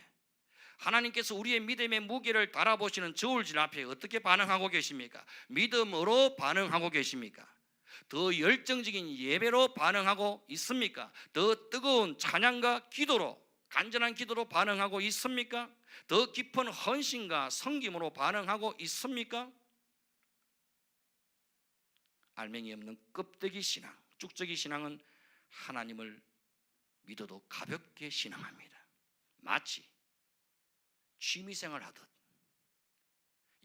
하나님께서 우리의 믿음의 무게를 달아보시는 저울질 앞에 어떻게 반응하고 계십니까? 믿음으로 반응하고 계십니까? 더 열정적인 예배로 반응하고 있습니까? 더 뜨거운 찬양과 기도로, 간절한 기도로 반응하고 있습니까? 더 깊은 헌신과 섬김으로 반응하고 있습니까? 알맹이 없는 껍데기 신앙, 쭉저기 신앙은 하나님을 믿어도 가볍게 신앙합니다. 마치 취미생활 하듯,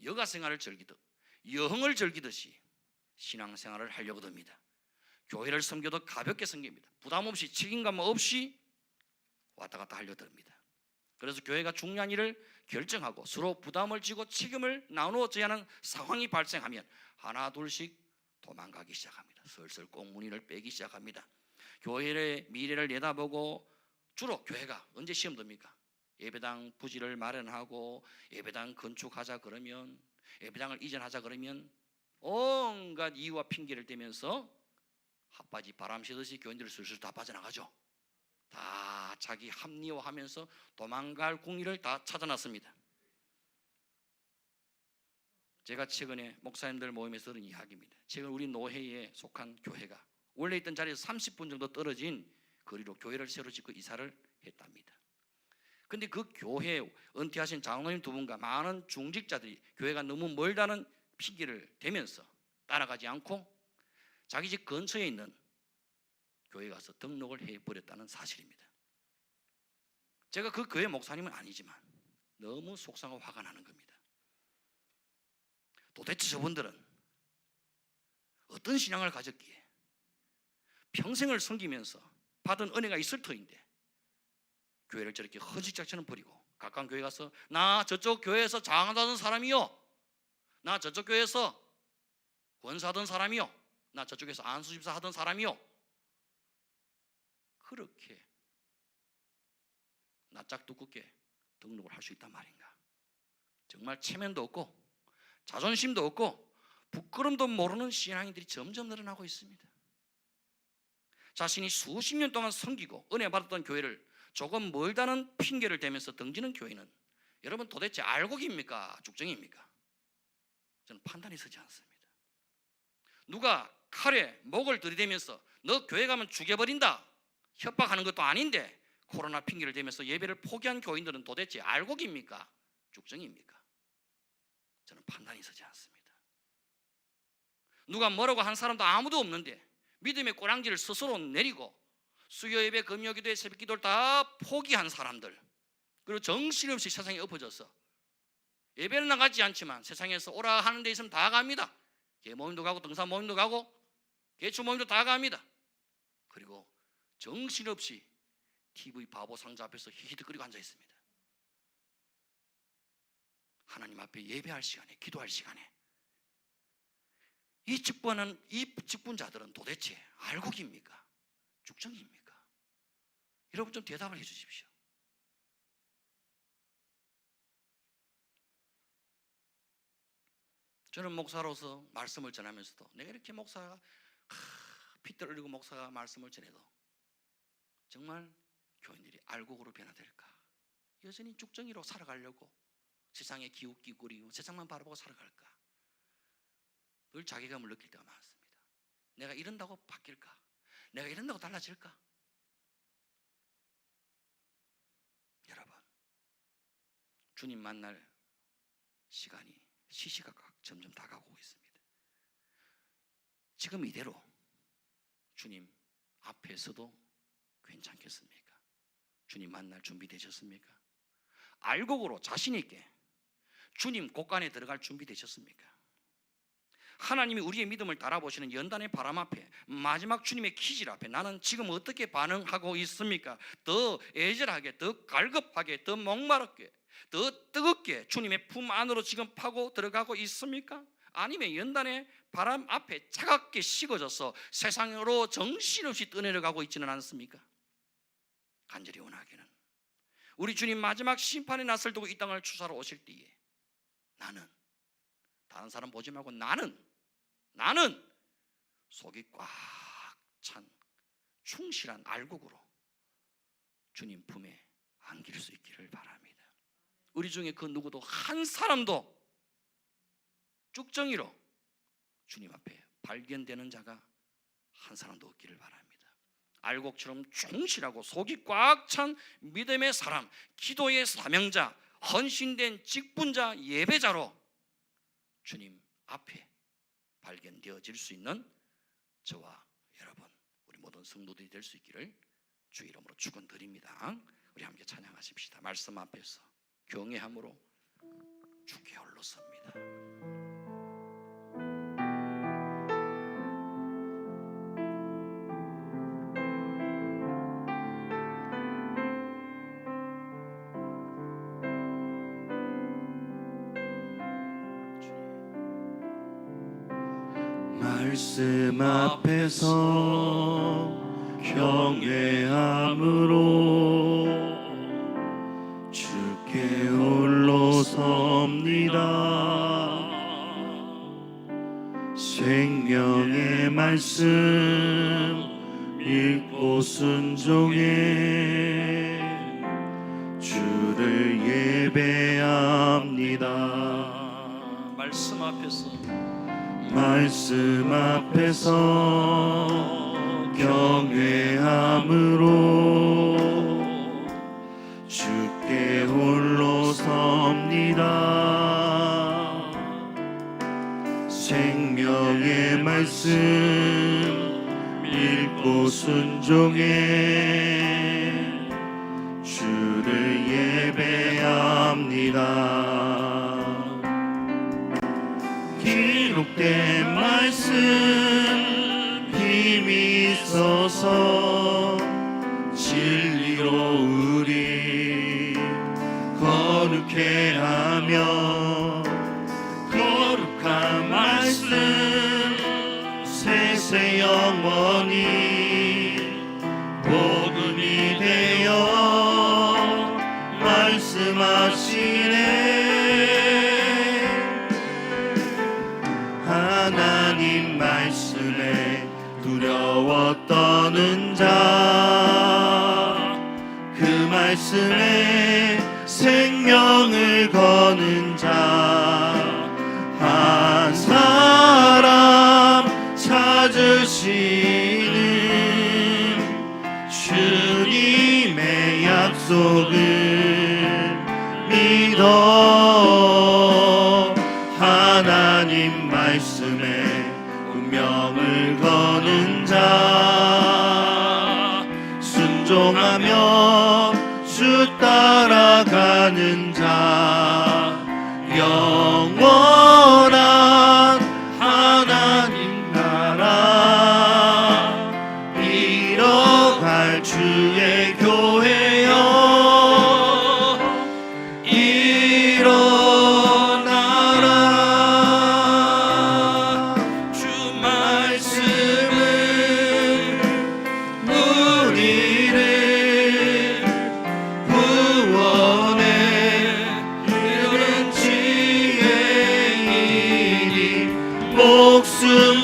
여가생활을 즐기듯, 여흥을 즐기듯이 신앙생활을 하려고 듭니다. 교회를 섬겨도 가볍게 섬깁니다. 부담 없이, 책임감 없이 왔다 갔다 하려고 듭니다. 그래서 교회가 중요한 일을 결정하고 서로 부담을 지고 책임을 나누어져야 하는 상황이 발생하면 하나 둘씩 도망가기 시작합니다. 슬슬 꽁무니를 빼기 시작합니다. 교회의 미래를 내다보고, 주로 교회가 언제 시험 듭니까? 예배당 부지를 마련하고 예배당 건축하자 그러면, 예배당을 이전하자 그러면 온갖 이유와 핑계를 대면서 핫바지 바람 쐬듯이 교인들을 슬슬 다 빠져나가죠. 다 자기 합리화하면서 도망갈 궁리를 다 찾아놨습니다. 제가 최근에 목사님들 모임에서 들은 이야기입니다. 최근 우리 노회에 속한 교회가 원래 있던 자리에서 30분 정도 떨어진 거리로 교회를 새로 짓고 이사를 했답니다. 근데 그 교회 은퇴하신 장로님 두 분과 많은 중직자들이 교회가 너무 멀다는 핑계를 대면서 따라가지 않고 자기 집 근처에 있는 교회에 가서 등록을 해버렸다는 사실입니다. 제가 그 교회 목사님은 아니지만 너무 속상하고 화가 나는 겁니다. 도대체 저분들은 어떤 신앙을 가졌기에 평생을 섬기면서 받은 은혜가 있을 터인데 교회를 저렇게 헌신짝처럼 버리고 가까운 교회 가서 나 저쪽 교회에서 장하던 사람이요, 나 저쪽 교회에서 권사하던 사람이요, 나 저쪽에서 안수집사 하던 사람이요, 그렇게 낯짝 두껍게 등록을 할 수 있단 말인가? 정말 체면도 없고 자존심도 없고 부끄럼도 모르는 신앙인들이 점점 늘어나고 있습니다. 자신이 수십 년 동안 섬기고 은혜 받았던 교회를 조금 멀다는 핑계를 대면서 등지는 교회는 여러분 도대체 알곡입니까? 죽정입니까? 저는 판단이 서지 않습니다. 누가 칼에 목을 들이대면서 너 교회 가면 죽여버린다 협박하는 것도 아닌데 코로나 핑계를 대면서 예배를 포기한 교인들은 도대체 알곡입니까? 죽정입니까? 저는 판단이 서지 않습니다. 누가 뭐라고 한 사람도 아무도 없는데 믿음의 꼬랑지를 스스로 내리고 수요 예배, 금요 기도회, 새벽 기도를 다 포기한 사람들, 그리고 정신없이 세상에 엎어져서 예배는 나가지 않지만 세상에서 오라 하는 데 있으면 다 갑니다. 개 모임도 가고 등산 모임도 가고 개추 모임도 다 갑니다. 그리고 정신없이 TV 바보 상자 앞에서 히히득거리고 앉아 있습니다. 하나님 앞에 예배할 시간에, 기도할 시간에 이 직분자들은 도대체 알곡입니까? 죽정입니까? 여러분 좀 대답을 해 주십시오. 저는 목사로서 말씀을 전하면서도 내가 이렇게 목사가 핏들 흘리고 목사가 말씀을 전해도 정말 교인들이 알곡으로 변화될까? 여전히 죽정이로 살아가려고 세상에 기웃기웃거리고 세상만 바라보고 살아갈까? 늘 자괴감을 느낄 때가 많습니다. 내가 이런다고 바뀔까? 내가 이런다고 달라질까? 여러분, 주님 만날 시간이 시시각각 점점 다가오고 있습니다. 지금 이대로 주님 앞에서도 괜찮겠습니까? 주님 만날 준비되셨습니까? 알곡으로 자신 있게 주님 곳간에 들어갈 준비되셨습니까? 하나님이 우리의 믿음을 달아보시는 연단의 바람 앞에, 마지막 주님의 기질 앞에 나는 지금 어떻게 반응하고 있습니까? 더 애절하게, 더 갈급하게, 더 목마르게, 더 뜨겁게 주님의 품 안으로 지금 파고 들어가고 있습니까? 아니면 연단의 바람 앞에 차갑게 식어져서 세상으로 정신없이 떠내려가고 있지는 않습니까? 간절히 원하기는 우리 주님 마지막 심판의 낯을 두고 이 땅을 추사로 오실 때에 나는 다른 사람 보지 말고 나는 속이 꽉 찬 충실한 알곡으로 주님 품에 안길 수 있기를 바랍니다. 우리 중에 그 누구도 한 사람도 쭉정이로 주님 앞에 발견되는 자가 한 사람도 없기를 바랍니다. 알곡처럼 충실하고 속이 꽉 찬 믿음의 사람, 기도의 사명자, 헌신된 직분자, 예배자로 주님 앞에 발견되어질 수 있는 저와 여러분, 우리 모든 성도들이 될 수 있기를 주 이름으로 축원드립니다. 우리 함께 찬양하십시다. 말씀 앞에서 경외함으로 주께 홀로 섭니다. 말씀 앞에서 경외함으로 주께 홀로 섭니다. 생명의 말씀 읽고 순종해 주를 예배합니다. 말씀 앞에서 말씀 앞에서 경외함으로 주께 홀로 섭니다. 생명의 말씀 읽고 순종해 주를 예배합니다. 기록된 말씀 힘이 있어서 진리로 우리 거룩해 하며 거룩한 말씀 세세 영원히 복음이 되어 말씀하시네. 하나님 말씀에 두려워 떠는 자, 그 말씀에 생명을 거는 자, 한 사람 찾으시는 주님의 약속을 믿어. 하나님 말씀에 운명을 거는 자, 순종하며 주 따라가는 자, 영원한 하나님 나라 이뤄갈 주의 교회여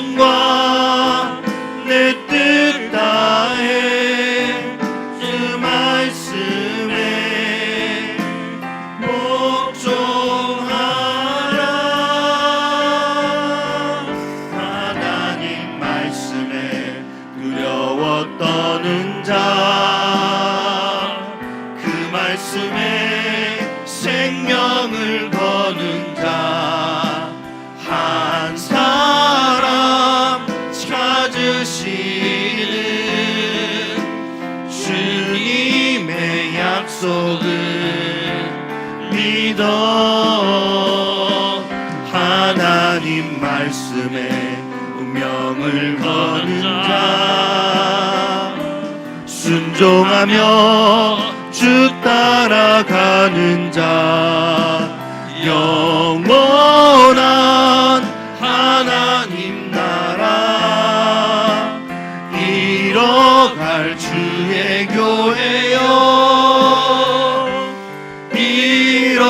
목숨과 내 뜻 다해 주 말씀에 복종하라. 하나님 말씀에 두려워 떠는 자, 그 말씀에 생명을 거는 자, 한 사람 찾으시는 주님의 약속을 믿어. 하나님 말씀에 운명을 거는 자, 순종하며 주 따라가는 자, 영원한 하나님 나라 이뤄갈 주의 교회여 일어나라.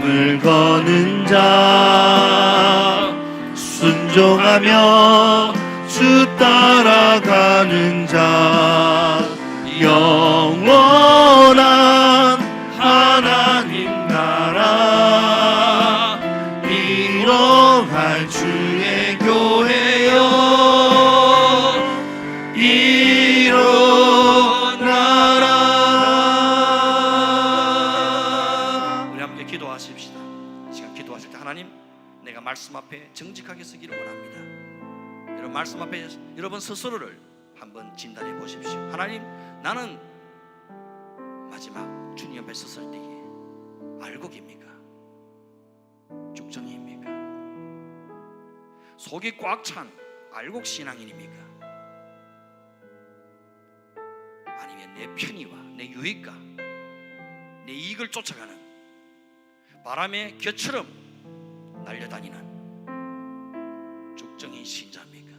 목숨을 거는 자 순종하며 주 따라가는 자 영원한 하나님 나라 이뤄갈 주의 교회여 일어나라. 우리 함께 기도하십시다. 지금 기도하실 때 하나님, 내가 말씀 앞에 정직하게 서기를 원합니다. 여러분 말씀 앞에 여러분 스스로를 한번 진단해 보십시오. 하나님, 나는 마지막 주님 옆에 섰을 때에 알곡입니까? 죽정이입니까? 속이 꽉 찬 알곡 신앙인입니까? 아니면 내 편의와 내 유익과 내 이익을 쫓아가는 바람의 겨처럼 날려다니는 죽정인 신자입니까?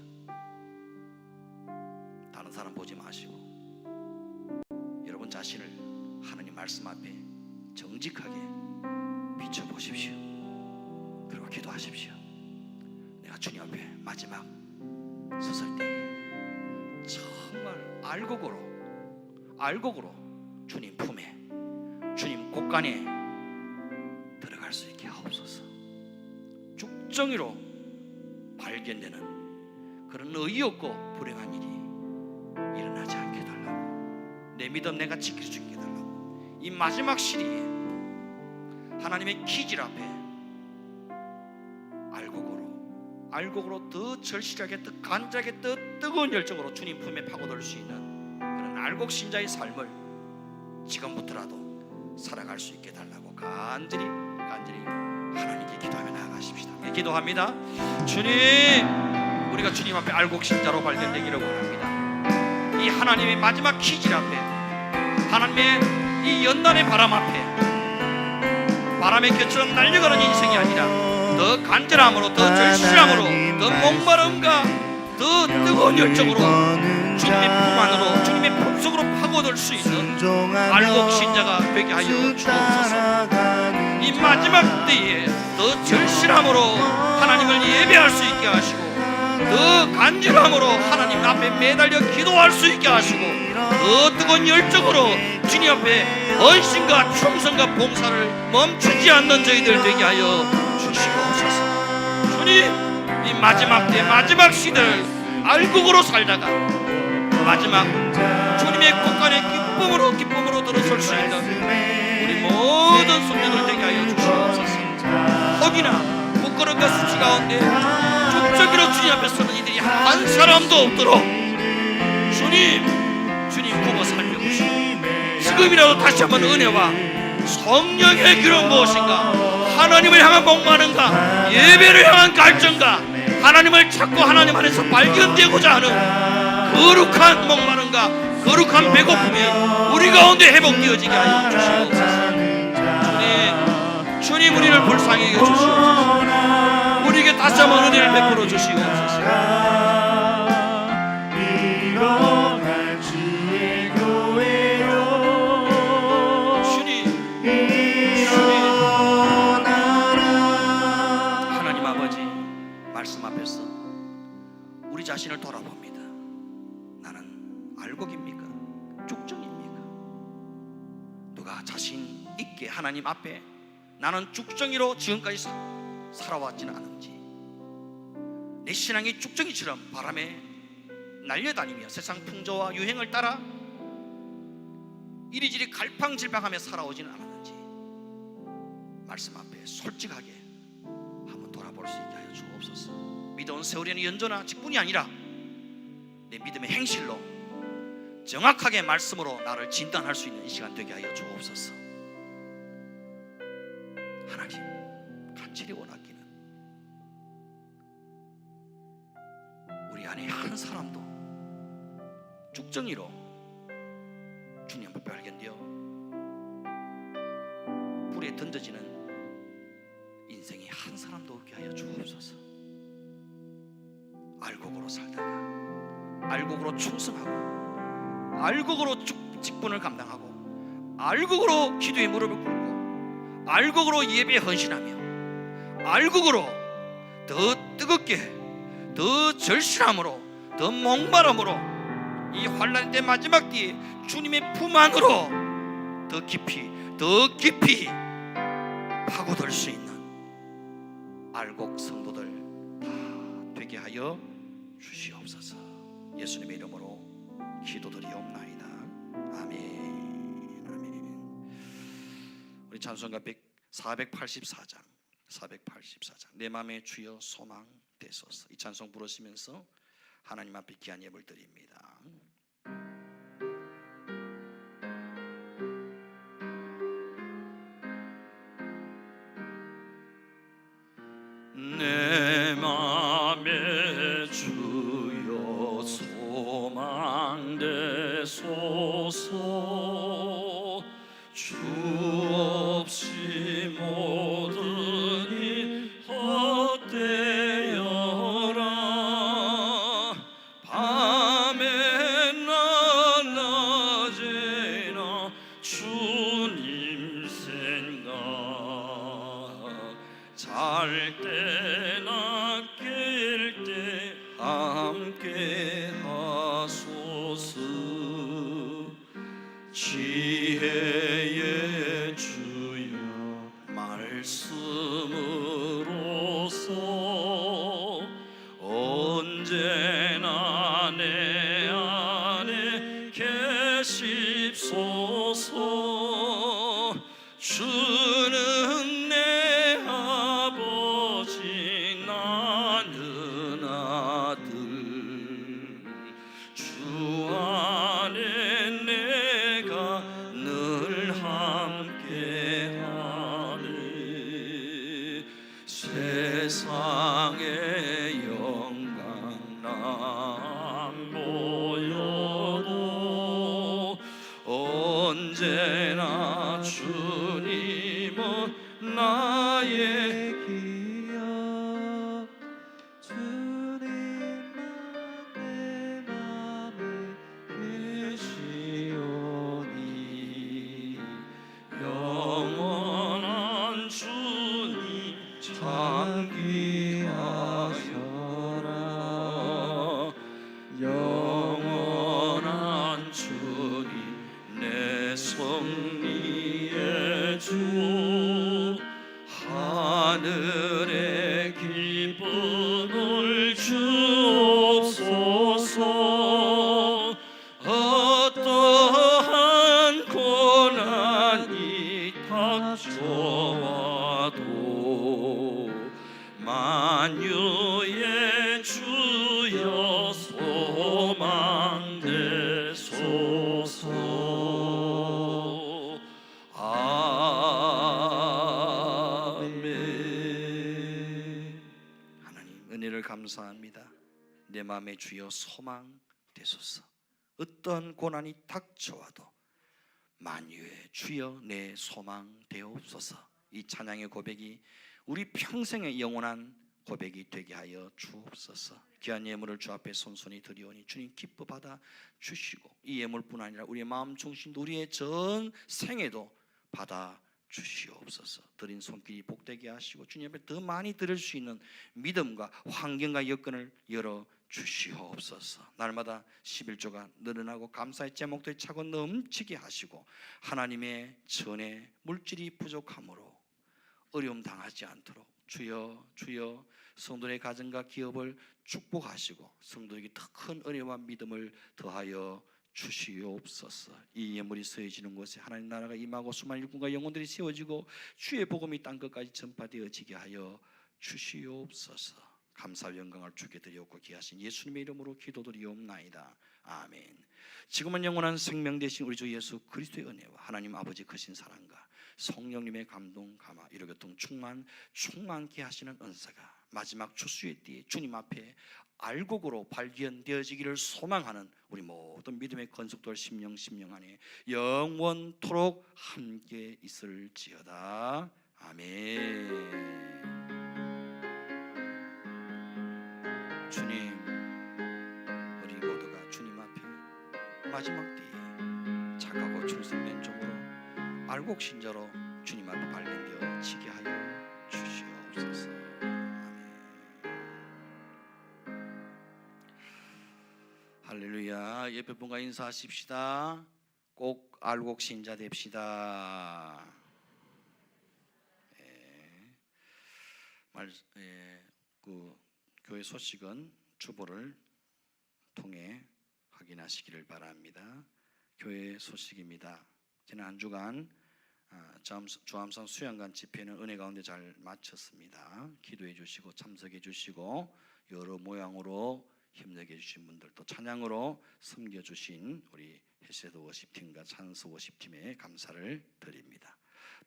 다른 사람 보지 마시고 여러분 자신을 하나님 말씀 앞에 정직하게 비춰보십시오. 그리고 기도하십시오. 내가 주님 앞에 마지막 섰을 때 정말 알곡으로 주님 품에, 주님 곳간에 들어갈 수 있게 하옵소서. 죽정이로 발견되는 그런 의의 없고 불행한 일이 일어나지 않게 달라고, 내 믿음 내가 지킬 수 있게 달라고, 이 마지막 시리에 하나님의 기질 앞에 알곡으로 더 절실하게, 더 간절하게, 더 뜨거운 열정으로 주님 품에 파고들 수 있는 그런 알곡 신자의 삶을 지금부터라도 살아갈 수 있게 달라고 간절히 하나님께 기도하며 나아가십시다. 네, 기도합니다. 주님, 우리가 주님 앞에 알곡 신자로 발견되기를 원합니다. 이 하나님의 마지막 기질 앞에, 하나님의 이 연단의 바람 앞에, 바람의 곁처럼 날려가는 인생이 아니라 더 간절함으로, 더 절실함으로, 더 목마름과 더 뜨거운 열정으로 주님의 품 안으로, 주님의 품속으로 파고들 수 있는 알곡 신자가 되게 하여 주옵소서. 이 마지막 때에 더 절실함으로 하나님을 예배할 수 있게 하시고, 더 간절함으로 하나님 앞에 매달려 기도할 수 있게 하시고, 더 뜨거운 열정으로 주님 앞에 헌신과 충성과 봉사를 멈추지 않는 저희들 되게 하여 주시옵소서. 주님, 이 마지막 때, 마지막 시대를 알곡으로 살다가 마지막 주님의 곳간에 기쁨으로 들어설 수 있는 우리 모든 성도들 되게 하여 주시옵소서. 혹이나 부끄러움과 수치 가운데 죽적이로 주님 앞에 서는 이들이 한 사람도 없도록 주님 보고 살펴보시고, 지금이라도 다시 한번 은혜와 성령의 기름 무엇인가, 하나님을 향한 목마른가, 예배를 향한 갈증가, 하나님을 찾고 하나님 안에서 발견되고자 하는 거룩한 목마른가, 거룩한 배고픔이 우리 가운데 회복되어지게 하여 주시옵소서. 주님 우리를 불쌍히 여겨주시옵소서. 우리에게 다시 한번 은혜를 베풀어 주시옵소서. 말씀 앞에서 우리 자신을 돌아봅니다. 나는 알곡입니까? 죽정입니까? 누가 자신 있게 하나님 앞에 나는 죽정이로 지금까지 살아왔지는 않은지, 내 신앙이 죽정이처럼 바람에 날려다니며 세상 풍조와 유행을 따라 이리저리 갈팡질팡하며 살아오지는 않았는지, 말씀 앞에 솔직하게 한번 돌아볼 수 있게 하여 주옵소서. 믿어온 세월에는 연조나 직분이 아니라 내 믿음의 행실로 정확하게 말씀으로 나를 진단할 수 있는 이 시간 되게 하여 주옵소서. 하나님, 간절히 원하기는 우리 안에 한 사람도 죽정이로 주님 앞에 발견되어 불에 던져지는 인생이 한 사람도 없게 하여 주옵소서. 알곡으로 살다가 알곡으로 충성하고, 알곡으로 직분을 감당하고, 알곡으로 기도의 무릎을 꿇고, 알곡으로 예배에 헌신하며 알곡으로 더 뜨겁게 더 절실함으로 더 목마름으로 이 환난의 때 마지막 때에 주님의 품 안으로 더 깊이 파고들 수 있는 알곡 성도들 다 되게 하여 주시옵소서. 예수님의 이름으로 기도드리옵나이다. 아멘. 아멘. 우리 찬송가 484장 내 맘에 주여 소망 되소서. 이 찬송 부르시면서 하나님 앞에 귀한 예물 드립니다. 내 맘에 주여 소망 되소서. 주 없이 모든 일 헛되어라. 밤에나 낮에나 주님 생각, 잘 때나 깰 때 함께 하소서. 지혜의 주여 말씀으로서 언제나 내 안에 계십소서. 주는 내 아버지 나는 아들, 주 안에 내가 늘 함께하네. 세상의 영광 안 보여도 언제나 주님은 나의 기억 주님만 내 맘에 계시오니 영원한 주님 참 귀하셔라. 영원한 주님 내 승리의 주, 하늘의 기쁨을 주옵소서. 어떠한 고난이 닥쳐와도 만유의 주여 소망 되소서. 아멘. 하나님 은혜를 감사합니다. 내 마음에 주여 소망 되소서. 어떤 고난이 닥쳐와도 만유의 주여 내 소망 되옵소서. 이 찬양의 고백이 우리 평생의 영원한 고백이 되게 하여 주옵소서. 귀한 예물을 주 앞에 손손히 드리오니 주님 기뻐 받아 주시고 이 예물뿐 아니라 우리의 마음 중심도 우리의 전 생에도 받아 주시옵소서. 드린 손길이 복되게 하시고 주님 앞에 더 많이 드릴 수 있는 믿음과 환경과 여건을 열어 주시옵소서. 날마다 11조가 늘어나고 감사의 제목들이 차고 넘치게 하시고 하나님의 전에 물질이 부족함으로 어려움 당하지 않도록 주여 주여 성도의 가정과 기업을 축복하시고 성도에게 더 큰 은혜와 믿음을 더하여 주시옵소서. 이 예물이 서해지는 곳에 하나님 나라가 임하고 수많은 일꾼과 영혼들이 세워지고 주의 복음이 땅 끝까지 전파되어지게 하여 주시옵소서. 감사와 영광을 주께 드리옵고 귀하신 예수님의 이름으로 기도드리옵나이다. 아멘. 지금은 영원한 생명 되신 우리 주 예수 그리스도의 은혜와 하나님 아버지 크신 사랑과 성령님의 감동 감화 위로교통 충만케 하시는 은사가 마지막 추수의 때에 주님 앞에 알곡으로 발견되어지기를 소망하는 우리 모든 믿음의 건속들 심령 안에 영원토록 함께 있을지어다. 아멘. 주님, 우리 모두가 주님 앞에 마지막 때에 착하고 충성된 종으로 알곡 신자로 주님 앞에 발견되어 지게 하여 주시옵소서. 아멘. 할렐루야. 옆에 분과 인사하십시다. 꼭 알곡 신자 됩시다. 그 교회 소식은 주보를 통해 확인하시기를 바랍니다. 교회 소식입니다. 지난 한 주간 주암산 수양관 집회는 은혜 가운데 잘 마쳤습니다. 기도해 주시고 참석해 주시고 여러 모양으로 협력해 주신 분들, 또 찬양으로 섬겨 주신 우리 헤세드 워십팀과 찬스 워십팀에 감사를 드립니다.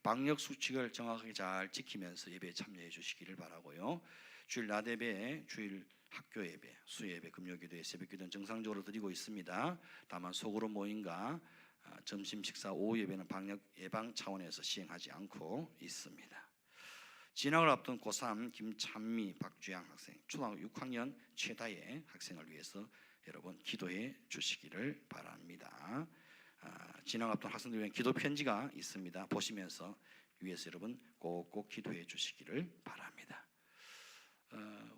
방역 수칙을 정확하게 잘 지키면서 예배에 참여해 주시기를 바라고요. 주일 낮 예배, 주일 학교 예배, 수예배, 금요기도회, 새벽기도는 정상적으로 드리고 있습니다. 다만 소그룹 모임과 점심 식사, 오후 예배는 방역 예방 차원에서 시행하지 않고 있습니다. 진학을 앞둔 고3 김찬미, 박주양 학생, 초등학교 6학년 최다혜 학생을 위해서 여러분 기도해 주시기를 바랍니다. 진학 앞둔 학생들 위한 기도 편지가 있습니다. 보시면서 위에서 여러분 꼭꼭 기도해 주시기를 바랍니다.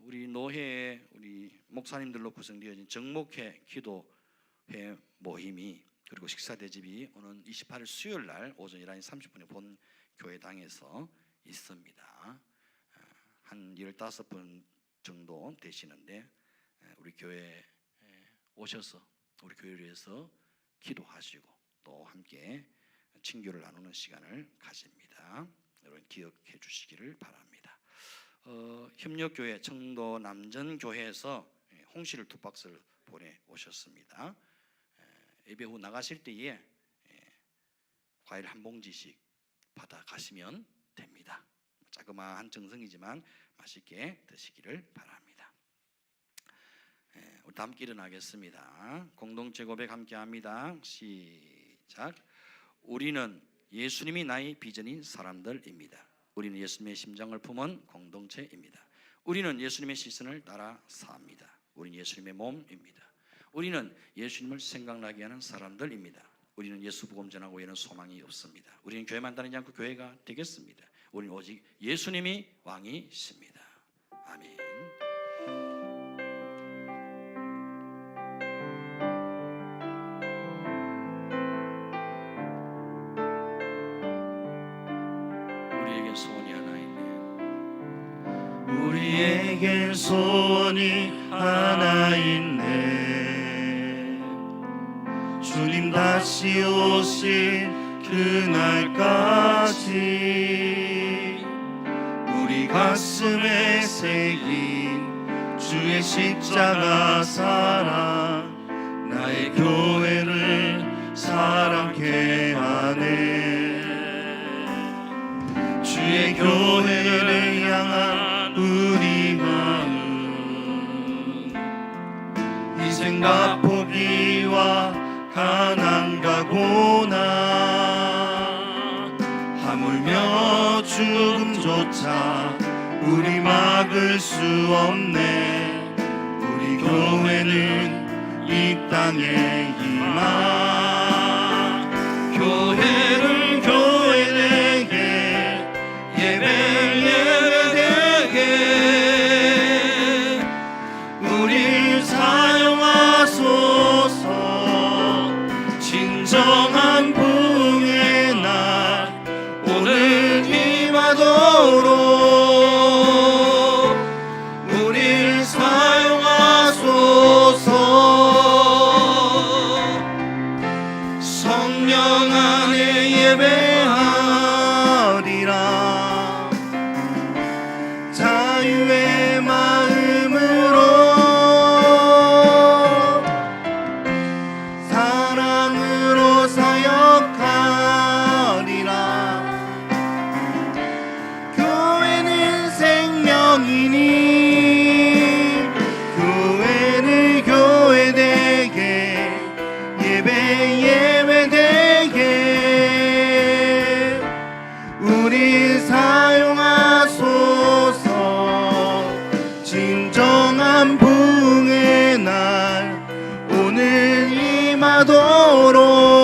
우리 노회에 우리 목사님들로 구성되어진 정목회 기도회 모임이 그리고 식사 대집이 오는 28일 수요일 날 오전 11시 30분에 본 교회당에서 있습니다. 한 15분 정도 되시는데 우리 교회에 오셔서 우리 교회를 위해서 기도하시고 또 함께 친교를 나누는 시간을 가집니다. 여러분 기억해 주시기를 바랍니다. 협력교회 청도 남전교회에서 홍시를 2박스를 보내오셨습니다. 예배 후 나가실 때에 과일 한 봉지씩 받아가시면 됩니다. 자그마한 정성이지만 맛있게 드시기를 바랍니다. 우리 다 함께 일어나겠습니다. 공동체 고백 함께 합니다. 시작. 우리는 예수님이 나의 비전인 사람들입니다. 우리는 예수님의 심장을 품은 공동체입니다. 우리는 예수님의 시선을 따라 삽니다. 우리는 예수님의 몸입니다. 우리는 예수님을 생각나게 하는 사람들입니다. 우리는 예수 복음 전하고 외에는 소망이 없습니다. 우리는 교회만 다니지 않고 교회가 되겠습니다. 우리는 오직 예수님이 왕이십니다. 아멘. 우리에게 소원이 하나 있네. 우리에겐 소원이 하나 있네. 주님 다시 오실 그날까지 우리 가슴에 새긴 주의 십자가 사랑 나의 교회를 사랑케 하네. 주의 교회를 향한 우리 마음 희생과 포기와 가난과 고난 하물며 죽음조차 우리 막을 수 없네. 우리 교회는 이 땅에 임하 교회를 교회되게 예배 예배되게 우릴 사용하소서. 진정한 부흥의 날 오늘 임하도록 우릴 사용하소서. 성령 안에 예배하리라. 자유의 마음으로 사랑으로 사역하리라. 교회는 생명이니 교회를 교회되게 예배 예배되게 우리 사용하소서. 진정한 부흥의 날 오늘 임하도록